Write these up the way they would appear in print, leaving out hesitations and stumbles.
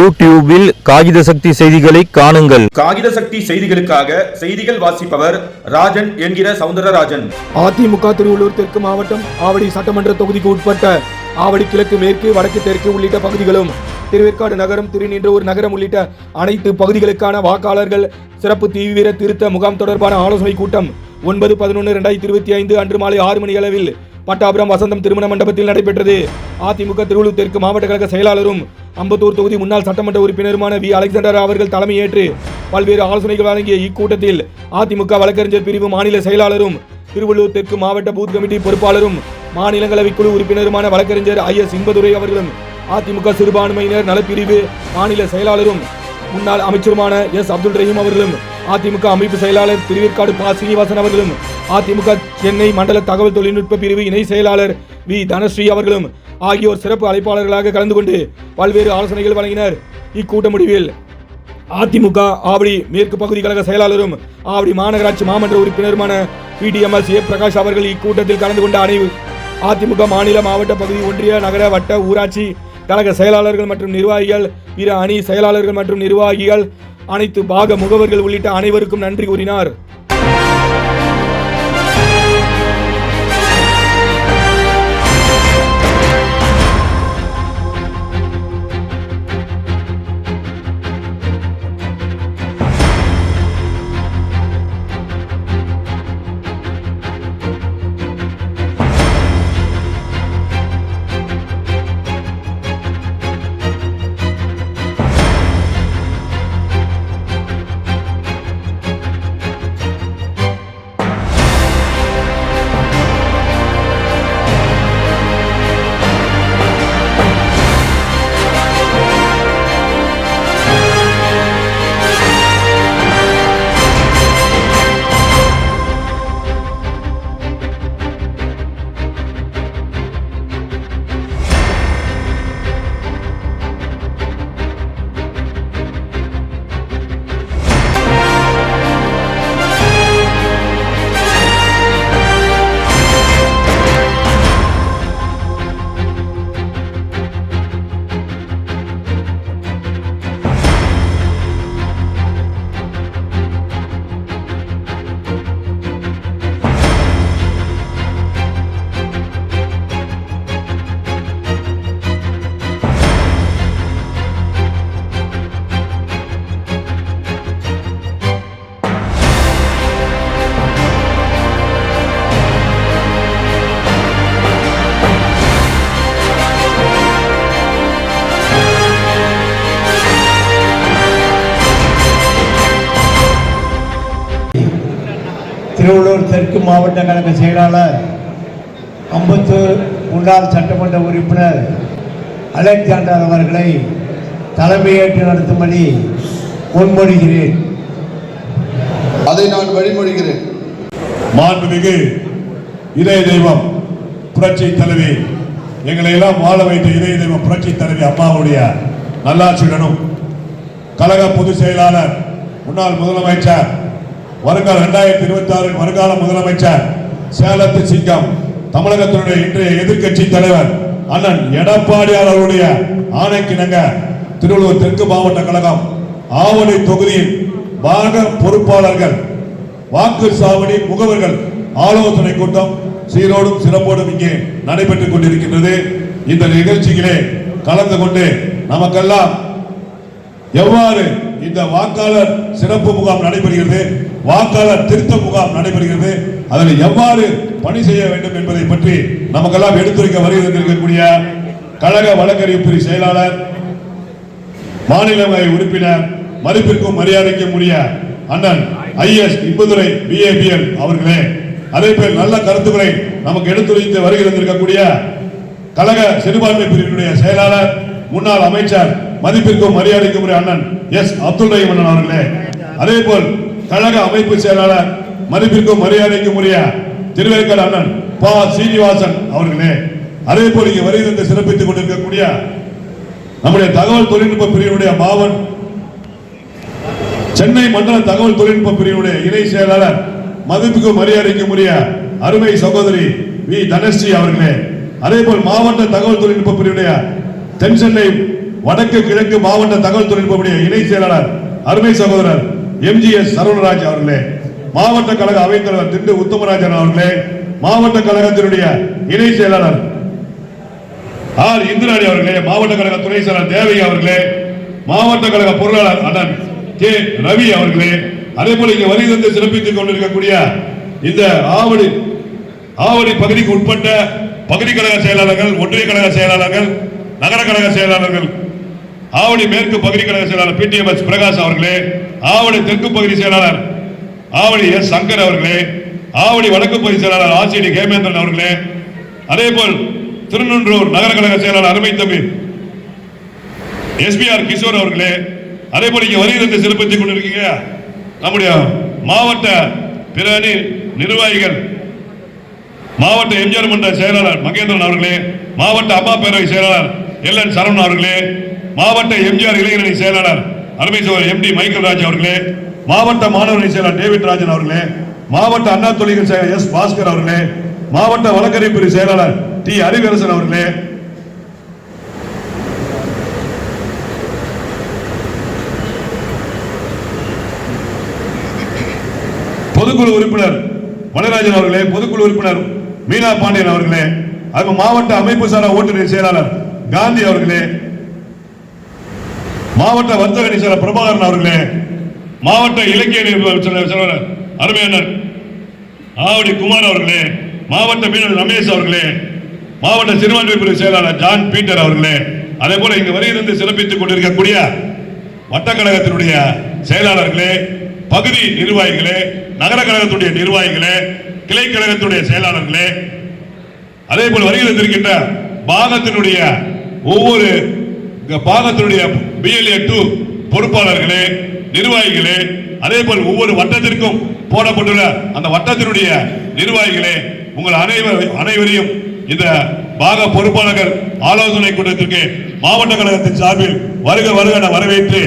யூடியூபில் காகித சக்தி செய்திகளை காணுங்கள். காகித சக்தி செய்திகளுக்காக செய்திகள் வாசிப்பவர் ராஜன் என்கிற சவுந்தரராஜன். அதிமுக திருவள்ளூர் தெற்கு மாவட்டம் ஆவடி சட்டமன்ற தொகுதிக்கு உட்பட்ட ஆவடி கிழக்கு, மேற்கு, வடக்கு, தெற்கு உள்ளிட்ட பகுதிகளும், திருவேற்காடு நகரம், திருநின்றவூர் நகரம் உள்ளிட்ட அனைத்து பகுதிகளுக்கான வாக்காளர்கள் சிறப்பு தீவிர திருத்த முகாம் தொடர்பான ஆலோசனை கூட்டம் 9/11/2025 அன்று மாலை 6 மணி அளவில் பட்டாபுரம் வசந்தம் திருமண மண்டபத்தில் நடைபெற்றது. அதிமுக திருவள்ளூர் தெற்கு மாவட்ட கழக செயலாளரும் அம்பத்தூர் தொகுதி முன்னாள் சட்டமன்ற உறுப்பினருமான வி அலெக்சாண்டர் அவர்கள் தலைமையேற்று பல்வேறு ஆலோசனைகள் வழங்கிய இக்கூட்டத்தில் அதிமுக வழக்கறிஞர் பிரிவு மாநில செயலாளரும் திருவள்ளூர் தெற்கு மாவட்ட பூத் கமிட்டி பொறுப்பாளரும் மாநிலங்களவை குழு உறுப்பினருமான வழக்கறிஞர் IS இன்பதுரை அவர்களும், அதிமுக சிறுபான்மையினர் நலப்பிரிவு மாநில செயலாளரும் முன்னாள் அமைச்சருமான S அப்துல் ரஹீம் அவர்களும், அதிமுக அமைப்பு செயலாளர் திருவேற்காடு பா சீனிவாசன் அவர்களும், அதிமுக சென்னை மண்டல தகவல் தொழில்நுட்ப பிரிவு இணை செயலாளர் வி தனஸ்ரீ அவர்களும் ஆகியோர் சிறப்பு அழைப்பாளர்களாக கலந்து கொண்டு பல்வேறு ஆலோசனைகள் வழங்கினர். இக்கூட்ட முடிவில் அதிமுக ஆவடி மேற்கு பகுதி கழக செயலாளரும் ஆவடி மாநகராட்சி மாமன்ற உறுப்பினருமான PDMS A பிரகாஷ் அவர்கள் இக்கூட்டத்தில் கலந்து கொண்ட அதிமுக மாநில, மாவட்ட, பகுதி, ஒன்றிய, நகர, வட்ட, ஊராட்சி கழக செயலாளர்கள் மற்றும் நிர்வாகிகள், பிற அணி செயலாளர்கள் மற்றும் நிர்வாகிகள், அனைத்து பாக முகவர்கள் உள்ளிட்ட அனைவருக்கும் நன்றி கூறினார். திருவள்ளூர் தெற்கு மாவட்ட கழக செயலாளர், அம்பத்தூர் முன்னாள் சட்டமன்ற உறுப்பினர் அலெக்சாண்டர் அவர்களை தலைமையேற்று நடத்தும்படி முன்மொழிகிறேன். அதை நான் வழிமொழிகிறேன். மாண்புமிகு இதய தெய்வம் புரட்சி தலைவி, எங்களை எல்லாம் வாழ வைத்த இதய தெய்வம் புரட்சி தலைவி அம்மாவுடைய நல்லாட்சியுடனும், கழக பொதுச் செயலாளர், முன்னாள் முதலமைச்சர், வருங்கால 2026 வருங்கால முதலமைச்சர், சேலத்து சிங்கம், தமிழகத்தினுடைய இன்றைய எதிர்கட்சி தலைவர் அண்ணன் எடப்பாடியார் அவருடைய ஆணைக்கிணங்க திருவள்ளூர் தெற்கு மாவட்ட கழகம் ஆவடி தொகுதியின் பாக பொறுப்பாளர்கள், வாக்கு சாவடி முகவர்கள் ஆலோசனை கூட்டம் சீரோடும் சிறப்போடும் இங்கே நடைபெற்றுக் கொண்டிருக்கின்றது. இந்த நிகழ்ச்சியிலே கலந்து கொண்டு நமக்கெல்லாம் எவ்வாறு இந்த வாக்காளர் சிறப்பு முகாம் நடைபெறுகிறது, வாக்காளர் திருத்த முகாம் நடைபெறுகிறது, அதில் எவ்வாறு பணி செய்ய வேண்டும் என்பதை பற்றி நமக்கெல்லாம் எடுத்துரைக்க வருகின்றிருக்கக்கூடிய கழக வழக்கறிஞர் பிரிவு செயலாளர், மாநிலங்களவை உறுப்பினர், மதிப்பிற்கும் மரியாதைக்கும் உரிய அண்ணன் IS இன்பதுரை BABL அவர்களே, அதே போல் நல்ல கருத்துக்களை நமக்கு எடுத்துரைத்து வருகின்றிருக்கக்கூடிய கழக சிறுபான்மை பிரிவினுடைய செயலாளர், முன்னாள் அமைச்சர், மதிப்பிற்கும் மரியாதைக்கும் உரிய அண்ணன் S அப்துல் ரஹீம் அண்ணன் அவர்களே, அதே போல் கழக அமைப்பு செயலாளர், மதிப்பிற்கும் மரியாதைக்கும் உரிய திருவேற்காடு அண்ணன் பா சீனிவாசன் அவர்களே, அதே போல் இங்கே வருகை சிறப்பித்துக் கொண்டிருக்கக்கூடிய நம்முடைய தகவல் தொழில்நுட்ப பிரிவினுடைய மாவன் சென்னை மண்டல தகவல் தொழில்நுட்ப பிரிவினுடைய இணை செயலாளர், மதிப்புக்கும் மரியாதைக்கும் உரிய அருமை சகோதரி வி தனஸ்ரீ அவர்களே, அதே போல் மாவட்ட தகவல் தொழில்நுட்ப பிரிவுடைய தென் சென்னை வடக்கு கிழக்கு மாவட்ட தகவல் தொழில்நுட்ப இணை செயலாளர் அருமை சகோதரர் எம்ஜிஎஸ் சரவணராஜ் அவர்களே, மாவட்ட கழக அவைத்தலைவர் திண்டு உத்தமராஜன் அவர்களே, மாவட்ட கழகத்தினுடைய இணை செயலாளர் ஆர் இந்திராணி அவர்களே, மாவட்ட கழக துணை செயலாளர் தேவகி அவர்களே, மாவட்ட கழக பொருளாளர் அண்ணன் கே ரவி அவர்களே, அதே போல இங்கே வருகை தந்து சிறப்பித்துக் கொண்டிருக்கக்கூடிய இந்த ஆவடி பகுதிக்கு உட்பட்ட பகுதி கழக செயலாளர்கள், ஒன்றிய கழக செயலாளர்கள், நகர கழக செயலாளர்கள், ஆவடி மேற்கு பகுதி கழக செயலாளர் பிடிஎம்எஸ் பிரகாஷ் அவர்களே, ஆவடி தெற்கு பகுதி செயலாளர் ஆவடி எஸ் சங்கர் அவர்களே, ஆவடி வடக்கு பகுதி செயலாளர் ஆசிடி கேமேந்திரன் அவர்களே, அதே போல் திருநென்றூர் நகர கழக செயலாளர் அருமை தம்பி எஸ்பிஆர் கிஷோர் அவர்களே, அதே போல இங்கே வருகிறது சிறப்பித்துக் கொண்டிருக்கீங்க நம்முடைய மாவட்ட பிரணி நிர்வாகிகள், மாவட்ட எம்ஜிஆர் மன்ற செயலாளர் மகேந்திரன் அவர்களே, மாவட்ட அம்மா பேரவை செயலாளர் எல்.என். சரவணன் அவர்களே, மாவட்ட எம்ஜிஆர் இளைஞரணி செயலாளர் அருமை சகோதரர் எம்.டி. மைக்கேல் ராஜ் அவர்களே, மாவட்ட மாணவரணி செயலாளர் டேவிட் ராஜன் அவர்களே, மாவட்ட அண்ணா தொழில்கள் செயலர் எஸ். பாஸ்கர் அவர்களே, மாவட்ட வழக்கறிஞர் பிரிவு செயலாளர் டி. அறிவரசன் அவர்களே, பொதுக்குழு உறுப்பினர் மணிராஜன் அவர்களே, பொதுக்குழு உறுப்பினர் மீனா பாண்டியன் அவர்களே, அது மாவட்ட அமைப்பு சாரா ஓட்டுநர் செயலாளர் காந்தி அவர்களே, மாவட்ட வர்த்தக செயலாளர் பிரபாகரன் அவர்களே, மாவட்ட இலக்கிய செயலாளர் அருமையாளர் ஆவடி குமார் அவர்களே, மாவட்ட மீனவர் ரமேஷ் அவர்களே, மாவட்ட சிறுபான்மை பிரிவு செயலாளர் ஜான் பீட்டர் அவர்களே, அதே போல இங்கு வருகிறது சிறப்பித்துக் கொண்டிருக்கக்கூடிய வட்டக்கழகத்தினுடைய செயலாளர்களே, பகுதி நிர்வாகிகளே, நகர கழகத்துடைய நிர்வாகிகளே, கிளை கழகத்துடைய செயலாளர்களே, அதே போல் வருகின்ற பாகத்தினுடைய ஒவ்வொரு பாகத்தினுடைய BLA 2 பொறுப்பாளர்களே, நிர்வாகிகளே, அதே போல் ஒவ்வொரு வட்டத்திற்கும் போடப்பட்டுள்ள அந்த வட்டத்தினுடைய நிர்வாகிகளே, உங்கள் அனைவரையும் இந்த பாக பொறுப்பாளர்கள் ஆலோசனை கூட்டத்திற்கு மாவட்ட கழகத்தின் சார்பில் வருக வருக என வரவேற்று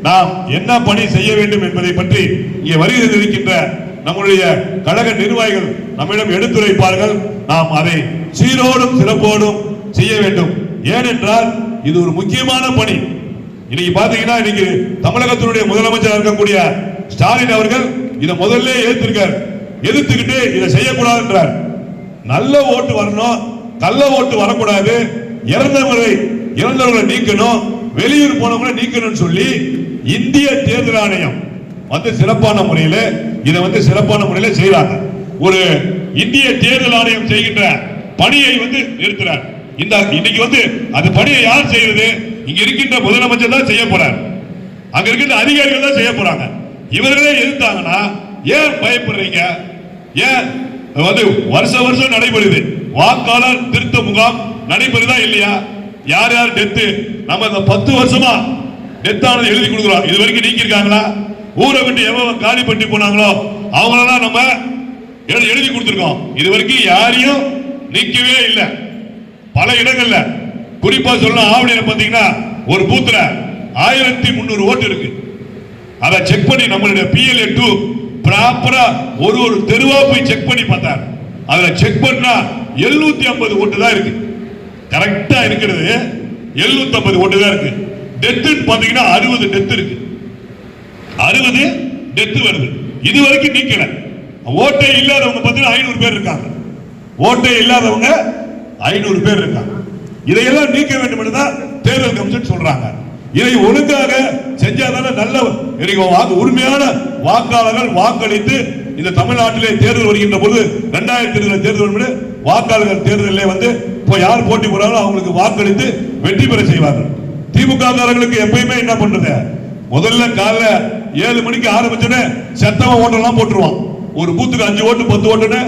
நாம் என்ன பணி செய்ய வேண்டும் என்பதை பற்றி இங்கே வருகை இருக்கின்ற நம்முடைய கழக நிர்வாகிகள் நம்மிடம் எடுத்துரைப்பார்கள். நாம் அதை சீரோடும் சிறப்போடும் செய்ய வேண்டும். ஏனென்றால் இது ஒரு முக்கியமான பணி. இன்னைக்கு பாத்தீங்கன்னா இன்னைக்கு தமிழகத்தினுடைய முதலமைச்சர் இருக்கக்கூடிய ஸ்டாலின் அவர்கள் இதை முதல்ல எதிர்த்துக்கிட்டு இதை செய்யக்கூடாது என்றார். நல்ல ஓட்டு வரணும், கள்ள ஓட்டு வரக்கூடாது, இறந்தவர்களை நீக்கணும், வெளியூர் போனவங்களை நீக்கணும் சொல்லி இந்திய தேர்தல் ஆணையம் சிறப்பான முறையில் செய்யறாங்க. ஒரு இந்திய தேர்தல் ஆணையம் செய்கின்ற பணியை நிறுத்துறார். இன்னைக்கு அது பணியை யார் செய்யறது? இங்க இருக்கின்ற முதலமைச்சர் தான் செய்ய போறார், அங்க இருக்கின்ற அதிகாரிகள் தான் செய்ய போறாங்க. இவர்களே எதிர்த்தாங்கன்னா ஏன் பயப்படுறீங்க? ஏன் வருஷம் நடைபெறுது, வாக்காளர் திருத்த முகாம் நடைபெறுதா இல்லையா? யார் யார் டெத்து நம்ம 10 வருஷமா டெத்தானது எழுதி கொடுக்குறோம். இது வரைக்கும் நீக்கி இருக்காங்களா? ஊரை விட்டு எவ்வளவு காலி பண்ணி போனாங்களோ அவங்களெல்லாம் நம்ம எழுதி கொடுத்துருக்கோம். இது வரைக்கும் யாரையும் நீக்கவே இல்லை. பல இடங்கள்ல குறிப்பா சொல்லணும், ஆவடியில பாத்தீங்கன்னா ஒரு பூத்துல 1300 ஓட்டு இருக்கு. அதை செக் பண்ணி நம்மளுடைய PLA 2 ப்ராப்பரா ஒரு தெருவா போய் செக் பண்ணி பார்த்தார். அதுல செக் பண்ணா 750 ஓட்டு தான் இருக்கு. கரெக்டா இருக்கிறது 750 ஓட்டு தான் இருக்கு. டெத்து பாத்தீங்கன்னா 60 டெத்து இருக்கு. 60 டெத்து வருது. இது வரைக்கும் நீக்கல. ஓட்டே இல்லாதவங்க பாத்தீங்கன்னா 500 பேர் இருக்காங்க. ஓட்டே இல்லாதவங்க 500 பேர் இருக்காங்க. இதையெல்லாம் நீக்க வேண்டும் என்று தான் தேர்தல் கமிஷன் சொல்றாங்க. இதை ஒழுங்காக செஞ்சாதான நல்ல உரிமையான வாக்காளர்கள் வாக்களித்து இந்த தமிழ்நாட்டிலே தேர்தல் வருகின்ற போது 2020 தேர்தல் வாக்காளர்கள் தேர்தலில் யார் போட்டி போறாங்களோ அவங்களுக்கு வாக்களித்து வெற்றி பெற செய்வார்கள். திமுக காரர்களுக்கு எப்பயுமே என்ன பண்றது, முதல்ல காலைல 7 மணிக்கு ஆரம்பிச்சோன்னே செத்தவ ஓட்டெல்லாம் போட்டுருவான். ஒரு பூத்துக்கு 5 ஓட்டு 10 ஓட்டுன்னு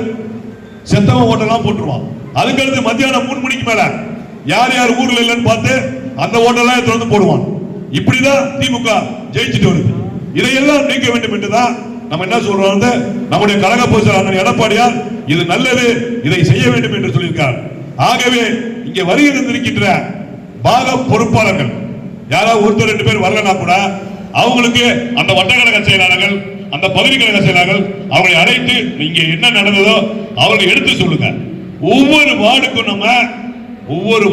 செத்தவ ஓட்டெல்லாம் போட்டுருவான். அதுக்கடுத்து மத்தியானம் 3 மணிக்கு மேல யார் யார் ஊர்ல இல்லைன்னு பார்த்து அந்த ஓட்டெல்லாம் திறந்து போடுவான். இப்படிதான் திமுக ஜெயிச்சுட்டு வருது. இதையெல்லாம் நீக்க வேண்டும் என்றுதான் நம்ம என்ன சொல்றோம், நம்முடைய கழக பொதுச்செயலாளர் எடப்பாடியார் இது நல்லது, இதை செய்ய வேண்டும் என்று சொல்லியிருக்கார். ஆகவே இங்கே வருகின்ற பாக பொறுப்பாளர்கள் யாராவது ஒருத்தர் 2 பேர் வரலனா கூட அவங்களுக்கு அந்த வட்டக்கழக செயலாளர்கள், அந்த பகுதி கழக செயலாளர்கள் அவங்களை அழைத்து இங்க என்ன நடந்ததோ அவர்களை எடுத்து சொல்லுங்க. ஒவ்வொரு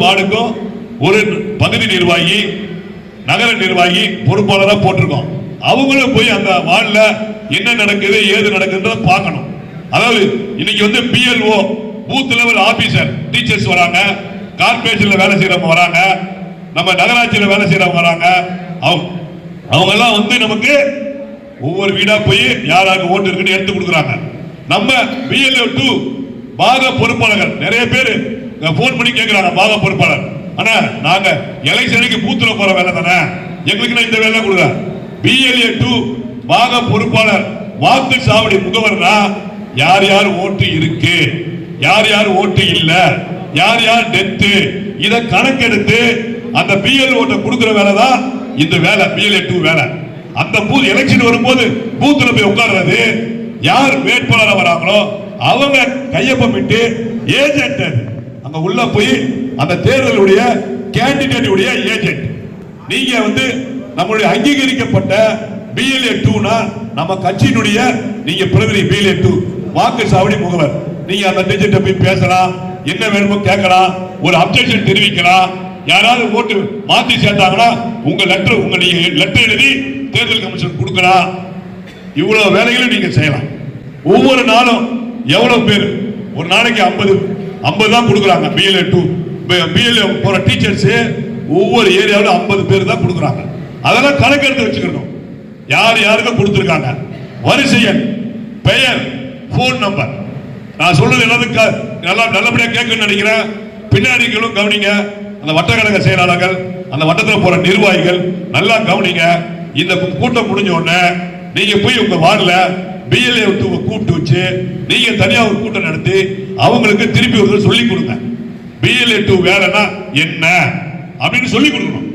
வார்டுக்கும் ஒரு பகுதி நிர்வாகி, நகர நிர்வாகி பொறுப்பாளராக போட்டிருக்கோம். அவங்களும் போய் அந்த வார்டுல என்ன நடக்குது ஏது நடக்குதுன்றத பார்க்கணும். அதாவது இன்னைக்கு வந்து BLO booth level officer teachers வராங்க, கார்பரேஷன்ல வேலை செய்யறவங்க வராங்க, நம்ம நகராட்சியில வேலை செய்யறவங்க வராங்க. அவங்க எல்லாம் வந்து நமக்கு ஒவ்வொரு வீடா போய் யாராருக்கு ஓட்டு இருக்குன்னு எடுத்து கொடுக்குறாங்க. நம்ம பிஎல்ஓ 2 பாக பொறுப்பாளர்கள் நிறைய பேர் போன் பண்ணி கேட்கிறாங்க, பாக பொறுப்பாளர் ஆனா நாங்க எலெக்ஷனுக்கு பூத்துல போற வேலை தானே, எங்களுக்கு இந்த வேலை கொடுங்க. பிஎல்ஏ 2 பாக பொறுப்பாளர் வாக்கு சாவடி முகவர்னா யார் யார் ஓட்டு இருக்கு, யார் யார் ஓட்டு இல்ல, யார் யார் டெத்து, இத கணக்கெடுத்து அந்த பிஎல் ஓட்டை கொடுக்கிற வேலை தான் இந்த வேலை, பிஎல்ஏ 2 வேலை. அந்த பூத் எலெக்ஷன் வரும்போது பூத்துல போய் உட்கார்றது, யார் வேட்பாளராக வராங்களோ அவங்க கையொப்பமிட்டு ஏஜென்ட் அங்க உள்ள போய் அந்த தேர்தலுடைய கேண்டிடேட் ஏஜென்ட். நீங்க வந்து நம்மளுடைய அங்கீகரிக்கப்பட்ட பிஎல்ஏ 2னா நம்ம கட்சியினுடைய நீங்க பிரதிநிதி பிஎல்ஏ 2 வாக்கு சாவடி முகவர். நீங்க அந்த டிஜிட்ட போய் பேசலாம், என்ன வேணுமோ கேட்கலாம், ஒரு அப்ஜெக்ஷன் தெரிவிக்கலாம். யாராவது ஓட்டு மாத்தி சேர்த்தாங்கன்னா உங்க லெட்டர் எழுதி தேர்தல் கமிஷன் கொடுக்கலாம். இவ்வளவு வேலைகளை நீங்க செய்யலாம். ஒவ்வொரு நாளும் எவ்வளவு பேர், ஒரு நாளைக்கு 50 தான் கொடுக்குறாங்க. பிஎல்ஏ 2 பிஎல்ஏ போற டீச்சர்ஸ் ஒவ்வொரு ஏரியாவில் 50 பேர் தான் கொடுக்குறாங்க. அதெல்லாம் கணக்கெடுத்து வச்சுக்கணும், யார் யாருக்கு கொடுத்துருக்காங்க, வரிசை எண், பெயர், போன் நம்பர். நான் சொல்றது எல்லாத்துக்கும் நல்லா நல்லபடியா கேட்கணும்னு நினைக்கிறேன். பின்னாடிகளும் கவனிங்க, அந்த வட்டக்கழக செயலாளர்கள், அந்த வட்டத்தில் போற நிர்வாகிகள் நல்லா கவனிங்க. இந்த கூட்டம் முடிஞ்ச உடனே நீங்க போய் உங்க வார்டுல பிஎல்ஏ 2 கூப்பிட்டு வச்சு நீங்க தனியா ஒரு கூட்டம் நடத்தி அவங்களுக்கு திருப்பி ஒரு சொல்லி கொடுங்க. பிஎல்ஏ 2 வேலைன்னா என்ன அப்படின்னு சொல்லி கொடுக்கணும்.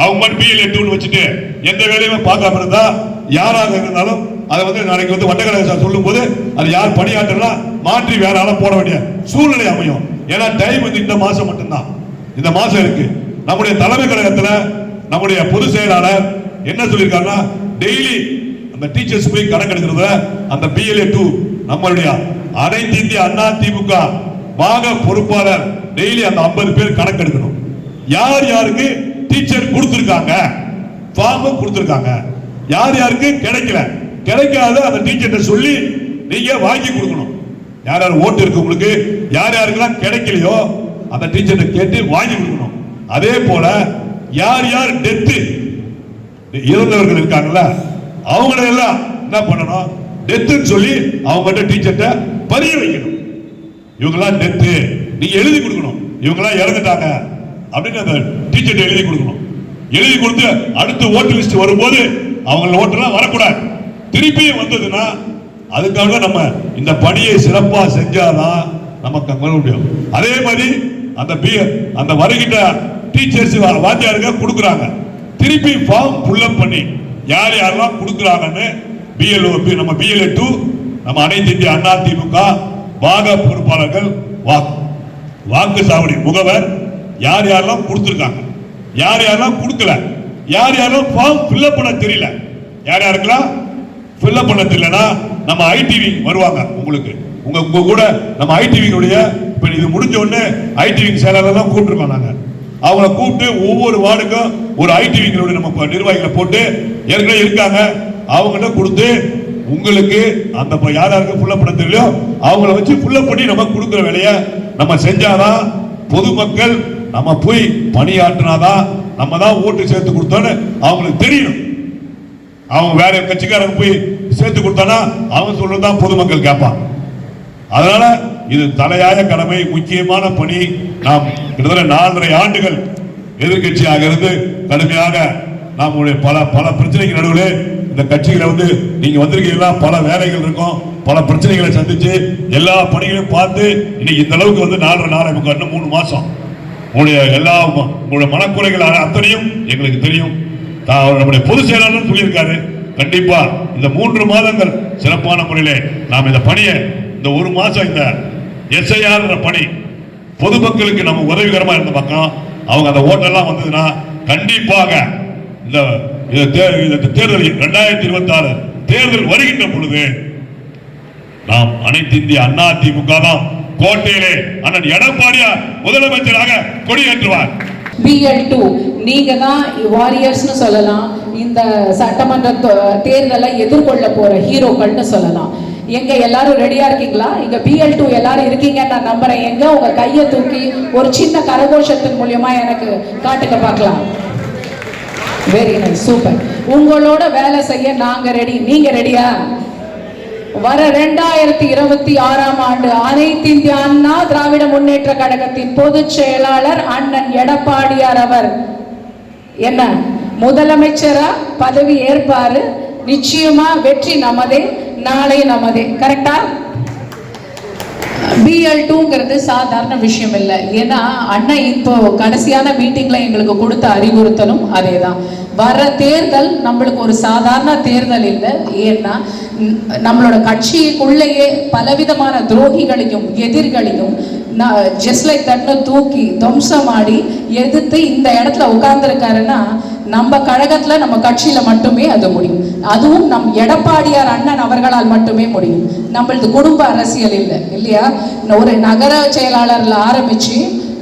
அவங்க மட்டும் பிஎல்ஏ 2 வச்சுட்டு எந்த வேலையுமே பார்க்காம இருந்தா யாராக இருந்தாலும் அதை வந்து நாளைக்கு வந்து வட்டக்கழக சொல்லும் போது அது யார் பணியாற்றனா மாற்றி வேற ஆள போட வேண்டிய சூழ்நிலை அமையும். ஏன்னா டைம் வந்து இந்த மாசம் மட்டும்தான், இந்த மாசம் இருக்கு. நம்முடைய தலைமை கழகத்துல நம்முடைய பொதுச் செயலாளர் என்ன சொல்லியிருக்காருன்னா, டெய்லி அந்த டீச்சர்ஸ் போய் கணக்கெடுக்கிறத அந்த பிஎல்ஏ 2 நம்மளுடைய அனைத்து இந்திய அண்ணா திமுக பாக பொறுப்பாளர் டெய்லி அந்த 50 பேர் கணக்கெடுக்கணும். யார் யாருக்கு டீச்சர் கொடுத்திருக்காங்க, ஃபார்ம் கொடுத்திருக்காங்க, யார் யாருக்கு கிடைக்காத அந்த டீச்சர் சொல்லி நீங்க வாங்கி கொடுக்கணும். யார் யார் ஓட்டு இருக்கு உங்களுக்கு, யார் யாருக்கெல்லாம் கிடைக்கலையோ அந்த டீச்சர் கேட்டு வாங்கி கொடுக்கணும். அதே போல யார் யார் டெத்து இறந்தவர்கள் இருக்காங்கல்ல அவங்கள எல்லாம் என்ன பண்ணணும், டெத்துன்னு சொல்லி அவங்க டீச்சர்ட்ட பதிய வைக்கணும். இவங்கெல்லாம் டெத்து நீங்க எழுதி கொடுக்கணும், இவங்கெல்லாம் இறந்துட்டாங்க அப்படின்னு அந்த டீச்சர்ட்ட எழுதி கொடுக்கணும். எழுதி கொடுத்து அடுத்து ஓட்டு லிஸ்ட் வரும்போது அவங்க ஓட்டெல்லாம் வரக்கூடாது. திருப்பியும் வந்ததுன்னா அதுக்காக நம்ம இந்த பணியை சிறப்பா செஞ்சாதான் நமக்கு முடியும். அதே மாதிரி அந்த வருகின்ற டீச்சர்ஸ் வாத்தியாருக்கு கொடுக்குறாங்க, திருப்பி ஃபார்ம் ஃபுல்லப் பண்ணி யார் யாரெல்லாம் கொடுக்குறாங்கன்னு நம்ம பிஎல்ஏ 2 நம்ம அனைத்து இந்திய அண்ணா திமுக பாக பொறுப்பாளர்கள் வாக்கு சாவடி முகவர் யார் யாரெல்லாம் கொடுத்துருக்காங்க, யார் யாரெல்லாம் கொடுக்கல, யார் யாரெல்லாம் ஃபார்ம் ஃபில்அப் பண்ண தெரியல, யார் யாருக்கெல்லாம் ஃபில்அப் பண்ண தெரியலனா நம்ம ஐடிவி வருவாங்க. உங்களுக்கு உங்க கூட நம்ம ஐடிவியுடைய இப்ப இது முடிஞ்ச உடனே ஐடிவி செயலாளர் தான் கூப்பிட்டுருக்கோம். நாங்க அவங்கள கூப்பிட்டு ஒவ்வொரு வார்டுக்கும் ஒரு ஐடிவிங்களுடைய நம்ம நிர்வாகிகளை போட்டு ஏற்கனவே இருக்காங்க அவங்ககிட்ட கொடுத்து உங்களுக்கு அந்த யார் யாருக்கு ஃபுல்லப் பண்ண தெரியலையோ அவங்கள வச்சு ஃபுல்லப் பண்ணி நம்ம கொடுக்குற வேலையை நம்ம செஞ்சாதான் பொதுமக்கள் நம்ம போய் பணியாற்றினாதான் நம்ம தான் ஓட்டு சேர்த்து கொடுத்தோன்னு அவங்களுக்கு தெரியணும். அவங்க வேற கட்சிக்காரங்க போய் சேர்த்து கொடுத்தானா அவன் சொல்றதுதான் பொதுமக்கள் கேட்பான். அதனால இது தலையாய கடமை, முக்கியமான பணி. நாம் கிட்டத்தட்ட 4.5 ஆண்டுகள் எதிர்கட்சியாக இருந்து கடுமையாக நம்முடைய பல பிரச்சனைகள் நடுவில் இந்த கட்சிகளை வந்து நீங்க வந்திருக்கீங்களா, பல வேலைகள் இருக்கும், பல பிரச்சனைகளை சந்திச்சு எல்லா பணிகளையும் பார்த்து இன்னைக்கு இந்த அளவுக்கு வந்து 4.5 3 மாசம் உங்களுடைய மனக்குறைகள் அத்தனையும் எங்களுக்கு தெரியும். நம்முடைய பொதுச் செயலாளர் சொல்லியிருக்காரு, கண்டிப்பா இந்த 3 மாதங்கள் சிறப்பான முறையிலே நாம் இந்த பணியை இந்த 1 மாசம் இந்த எஸ்ஐஆர் பணி பொதுமக்களுக்கு நம்ம உதவிகரமா இருந்த பக்கம் அவங்க அந்த ஓட்டெல்லாம் வந்ததுன்னா கண்டிப்பாக இந்த தேர்தல் 2026 தேர்தல் வருகின்ற பொழுது நாம் அனைத்து இந்திய அண்ணா திமுக தான் கோட்டையிலே அண்ணன் எடப்பாடியார் முதலமைச்சராக கொடியேற்றுவார். BL2 நீங்க தான் வாரியர்ஸ்னு சொல்லலாம். இந்த சட்டமன்ற தேர்தலை எதிர்கொள்ள போற ஹீரோக்கள்னு சொல்லலாம். எங்க எல்லாரும் ரெடியா இருக்கீங்களா? இங்க BL2 எல்லாரும் இருக்கீங்க நான் நம்புறேன். எங்க உங்க கையை தூக்கி ஒரு சின்ன கரகோஷத்தின் மூலியமா எனக்கு காட்டுக்க பார்க்கலாம். Very nice, super. உங்களோட வேலை செய்ய நாங்க ரெடி. நீங்க ரெடியா? வர 2026ஆம் ஆண்டு அனைத்து இந்திய அண்ணா திராவிட முன்னேற்ற கழகத்தின் பொதுச் செயலாளர் அண்ணன் எடப்பாடியார் அவர் என்ன முதலமைச்சரா பதவி ஏற்பாரு. நிச்சயமா வெற்றி நமதே, நாளை நமதே. கரெக்டா? BL2ங்கிறது சாதாரண விஷயம் இல்லை. ஏன்னா அண்ணன் இப்போ கடைசியான மீட்டிங்ல எங்களுக்கு கொடுத்த அறிவுறுத்தலும் அதேதான். வர தேர்தல் நம்மளுக்கு ஒரு சாதாரண தேர்தல் இல்லை. ஏன்னா நம்மளோட கட்சிக்குள்ளேயே பலவிதமான துரோகிகளையும் எதிரிகளையும் ஜஸ்ட் லைக் தட்னு தூக்கி துவம்சமாடி எதிர்த்து இந்த இடத்துல உட்கார்ந்துருக்காருன்னா நம்ம கழகத்துல நம்ம கட்சியில மட்டுமே அது முடியும். அதுவும் நம் எடப்பாடியார் அண்ணன் அவர்களால் மட்டுமே முடியும். நம்மளது குடும்ப அரசியல் இல்லை இல்லையா? ஒரு நகர செயலாளர்ல ஆரம்பிச்சு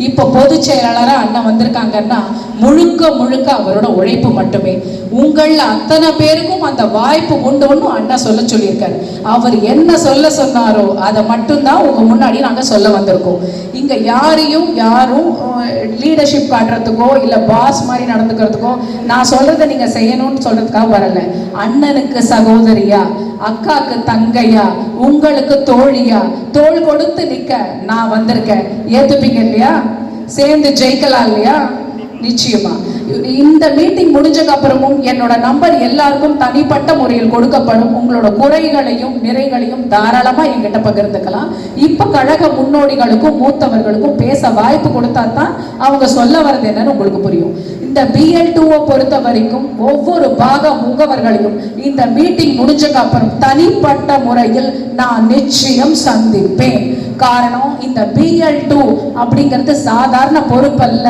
இப்போ பொதுச் செயலாளராக அண்ணன் வந்திருக்காங்கன்னா முழுக்க முழுக்க அவரோட உழைப்பு மட்டுமே. உங்கள் அத்தனை பேருக்கும் அந்த வாய்ப்பு உண்டுன்னு அண்ணன் சொல்ல சொல்லியிருக்காரு. அவர் என்ன சொல்ல சொன்னாரோ அதை மட்டும்தான் உங்க முன்னாடி நாங்கள் சொல்ல வந்திருக்கோம். இங்க யாரும் லீடர்ஷிப் காட்டுறதுக்கோ இல்லை பாஸ் மாதிரி நடந்துக்கிறதுக்கோ நான் சொல்றதை நீங்க செய்யணும்னு சொல்றதுக்காக வரல. அண்ணனுக்கு சகோதரியா, அக்காக்கு தங்கையா, உங்களுக்கு தோழியா, தோள் கொடுத்து நிக்க நான் வந்திருக்கேன். ஏத்துப்பீங்க இல்லையா? சேர்ந்து ஜெயிக்கலாம் இல்லையா? நிச்சயமா. இந்த மீட்டிங் முடிஞ்சதுக்கு அப்புறமும் என்னோட நம்பர் எல்லாருக்கும் தனிப்பட்ட முறையில் கொடுக்கப்படும். உங்களோட குறைகளையும் நிறைகளையும் தாராளமா என்கிட்ட பகிர்ந்துக்கலாம். இப்ப கழக முன்னோடிகளுக்கும் மூத்தவர்களுக்கும் பேச வாய்ப்பு கொடுத்தா தான் அவங்க சொல்ல வர்றது என்னன்னு உங்களுக்கு புரியும். இந்த BL2 பொறுத்த வரைக்கும் ஒவ்வொரு பாக முகவர்களையும் இந்த மீட்டிங் முடிஞ்சதுக்கு அப்புறம் தனிப்பட்ட முறையில் நான் நிச்சயம் சந்திப்பேன். காரணம் இந்த BL2 அப்படிங்கிறது சாதாரண பொறுப்பல்ல.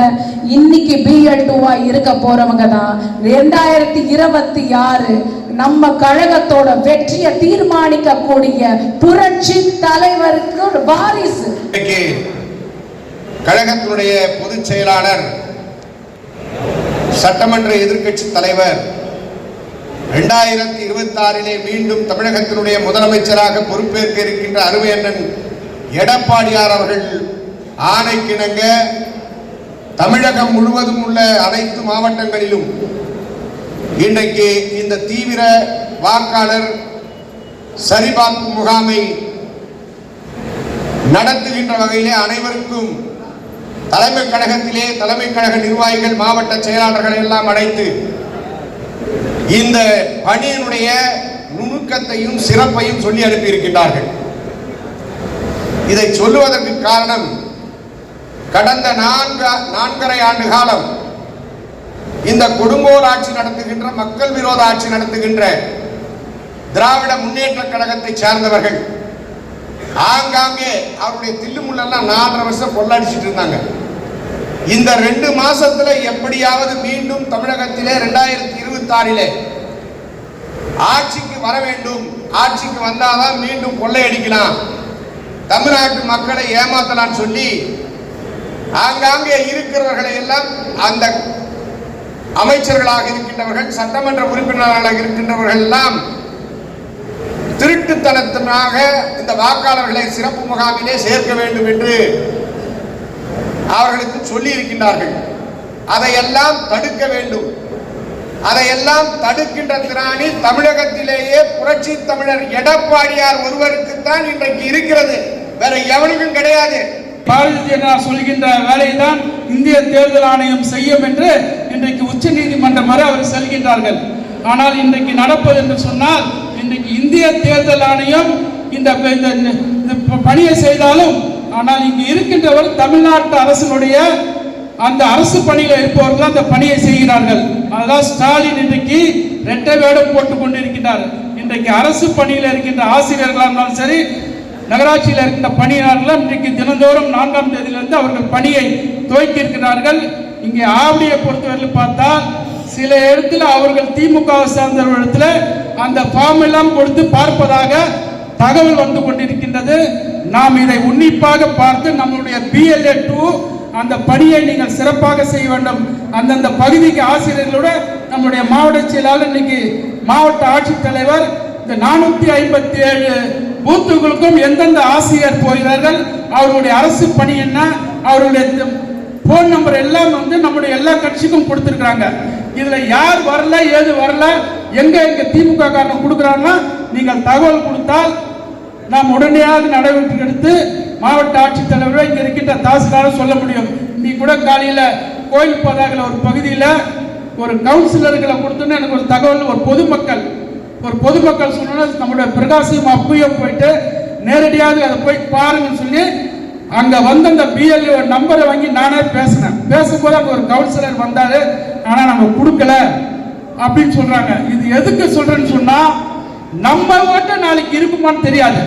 இன்னைக்கு BL2 இருக்க போறவங்க தான் 2026 நம்ம கழகத்தோட வெற்றியை தீர்மானிக்கக்கூடிய புரட்சி தலைவருக்கு வாரிசு. கழகத்தினுடைய பொதுச் செயலாளர், சட்டமன்ற எதிர்க்கட்சி தலைவர் 2026 மீண்டும் தமிழகத்தினுடைய முதலமைச்சராக பொறுப்பேற்க இருக்கின்ற அருமை அண்ணன் எடப்பாடியார் அவர்கள் ஆணைக்கிணங்க தமிழகம் முழுவதும் உள்ள அனைத்து மாவட்டங்களிலும் இன்றைக்கு இந்த தீவிர வாக்காளர் சரிபார்ப்பு முகாமை நடத்துகின்ற வகையிலே அனைவருக்கும் தலைமை கழகத்திலே தலைமை கழக நிர்வாகிகள் மாவட்ட செயலாளர்கள் எல்லாம் அழைத்து இந்த பணியினுடைய நுணுக்கத்தையும் சிறப்பையும் சொல்லி அனுப்பியிருக்கின்றார்கள். இதை சொல்லுவதற்கு காரணம், கடந்த 4.5 ஆண்டு காலம் இந்த கொடுங்கோல் ஆட்சி நடத்துகின்ற, மக்கள் விரோத ஆட்சி நடத்துகின்ற திராவிட முன்னேற்ற கழகத்தை சார்ந்தவர்கள் ஆங்காங்கே அவருடைய தில்லுமுள்ளெல்லாம் 4.5 வருஷம் கொள்ளடிச்சிட்டு இருந்தாங்க. இந்த 2 மாசத்துல எப்படியாவது மீண்டும் தமிழகத்திலே 2026 ஆட்சிக்கு வர வேண்டும், ஆட்சிக்கு வந்தாதான் மீண்டும் கொள்ளையடிக்கலாம், தமிழ்நாட்டு மக்களை ஏமாத்தலான்னு சொல்லி ஆங்காங்கே இருக்கிறவர்களை எல்லாம், அந்த அமைச்சர்களாக இருக்கின்றவர்கள், சட்டமன்ற உறுப்பினர்களாக இருக்கின்றவர்கள் எல்லாம் திருட்டுத்தனத்தினாக இந்த வாக்காளர்களை சிறப்பு முகாமிலே சேர்க்க வேண்டும் என்று அவர்களுக்கு சொல்லி இருக்கின்றார்கள். அதையெல்லாம் தடுக்க வேண்டும். அதையெல்லாம் தடுக்கின்ற திராணி தமிழகத்திலேயே புரட்சி தமிழர் எடப்பாடியார் ஒருவருக்குத்தான் இன்றைக்கு இருக்கிறது, வேற எவனுக்கும் கிடையாது. பாரதிய ஜனதா சொல்கின்ற வேலையை தான் இந்திய தேர்தல் ஆணையம் செய்யும் என்று இன்றைக்கு உச்ச நீதிமன்றம் வரை அவர் செல்கின்றார்கள். ஆனால் இன்றைக்கு நடப்பது என்று சொன்னால், இன்றைக்கு இந்திய தேர்தல் ஆணையம் இந்த பணியை செய்தாலும், ஆனால் இங்கு இருக்கின்றவர் தமிழ்நாட்டு அரசினுடைய அந்த அரசு பணியில் இருப்பவர்கள் அந்த பணியை செய்கிறார்கள். அதாவது ஸ்டாலின் இன்றைக்கு இரட்டை வேடம் போட்டுக் கொண்டிருக்கிறார். இன்றைக்கு அரசு பணியில் இருக்கின்ற ஆசிரியர்களாக இருந்தாலும் சரி, நகராட்சியில் இருக்கின்ற பணியாளர்கள் இன்றைக்கு தினந்தோறும் 4ஆம் தேதியிலிருந்து அவர்கள் பணியை துவக்கி இருக்கிறார்கள். இங்கே ஆவடியை பொறுத்தவரையில் பார்த்தால் சில இடத்துல அவர்கள் திமுகவை சார்ந்தவர்களிடத்துல அந்த ஃபார்ம் எல்லாம் கொடுத்து பார்ப்பதாக தகவல் வந்து கொண்டிருக்கின்றது. நாம் இதை உன்னிப்பாக பார்த்து நம்முடைய BLA2 அந்த பணியை நீங்கள் சிறப்பாக செய்ய வேண்டும். அந்தந்த பகுதிக்கு ஆசிரியர்களோட நம்முடைய மாவட்ட செயலாளர், இன்னைக்கு மாவட்ட ஆட்சித்தலைவர், இந்த 457 பூத்துகளுக்கும் எந்தெந்த ஆசிரியர் போகிறார்கள், அவருடைய அரசு பணி என்ன, அவருடைய போன் நம்பர் எல்லாம் நம்முடைய எல்லா கட்சிக்கும் கொடுத்திருக்காங்க. இதுல யார் வரல, ஏது வரல, எங்க திமுக காரணம் கொடுக்குறாங்கன்னா நீங்கள் தகவல் கொடுத்தால் நாம் உடனடியாக நடவடிக்கை எடுத்து மாவட்ட ஆட்சித்தலைவரை இங்க இருக்கின்ற தாசில்தார் சொல்ல முடியும். இன்னைக்கு கூட காலையில கோயில் பதாகில் ஒரு பகுதியில் ஒரு கவுன்சிலர்களை கொடுத்தோன்னு எனக்கு ஒரு தகவல், ஒரு பொதுமக்கள் சொன்னா நம்முடைய பிரகாசியம் அப்பயும் போயிட்டு நேரடியாக அதை போய் பாருங்கன்னு சொல்லி அங்க வந்து அந்த பிஎல்ஓ நம்பரை வாங்கி நானே பேசினேன். பேசும்போது அங்க ஒரு கவுன்சிலர் வந்தாரு, ஆனா நம்ம கொடுக்கல அப்படின்னு சொல்றாங்க. இது எதுக்கு சொல்றேன்னு சொன்னா, நம்ம ஓட்ட நாளைக்கு இருக்குமான்னு தெரியாது.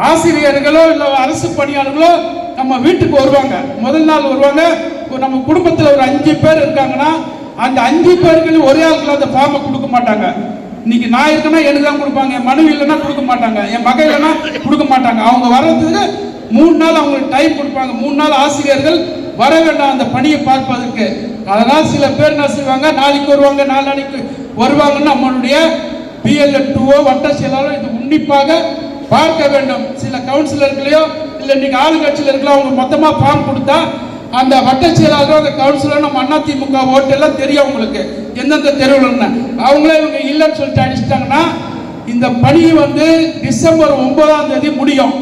ஆசிரியர்களோ இல்ல அரசு பணியாளர்களோ நம்ம வீட்டுக்கு வருவாங்க, முதல் நாள் வருவாங்க. நம்ம குடும்பத்தில் ஒரு 5 பேர் இருக்காங்கன்னா அந்த 5 பேருக்கு ஒரே ஆளுக்கு அந்த ஃபார்மை கொடுக்க மாட்டாங்க. இன்னைக்கு நான் இருக்கேன்னா எனக்கு தான் கொடுப்பாங்க, என் மனைவி இல்லைன்னா கொடுக்க மாட்டாங்க, என் மகன் இல்லைன்னா கொடுக்க மாட்டாங்க. அவங்க வர்றதுக்கு 3 நாள் அவங்களுக்கு டைம் கொடுப்பாங்க. 3 நாள் ஆசிரியர்கள் வர வேண்டாம் அந்த பணியை பார்ப்பதற்கு. அதனால் சில பேர் என்ன செய்வாங்க, நாளைக்கு வருவாங்க, நாளைக்கு வருவாங்கன்னு நம்மளுடைய PL2 வட்ட செயலாளர் இது உன்னிப்பாக பார்க்க வேண்டும். சில கவுன்சிலர்களையோ இல்லை இன்னைக்கு ஆளுங்கட்சியில் இருக்கலாம், அவங்க மொத்தமாக ஃபார்ம் கொடுத்தா அந்த வட்ட செயலாளரோ அந்த கவுன்சிலர் நம்ம அதிமுக ஓட்டெல்லாம் தெரியும் அவங்களுக்கு எந்தெந்த தெருவில். அவங்களே இவங்க இல்லைன்னு சொல்லிட்டு அடிச்சிட்டாங்கன்னா இந்த பணி டிசம்பர் 9ஆம் தேதி முடியும்.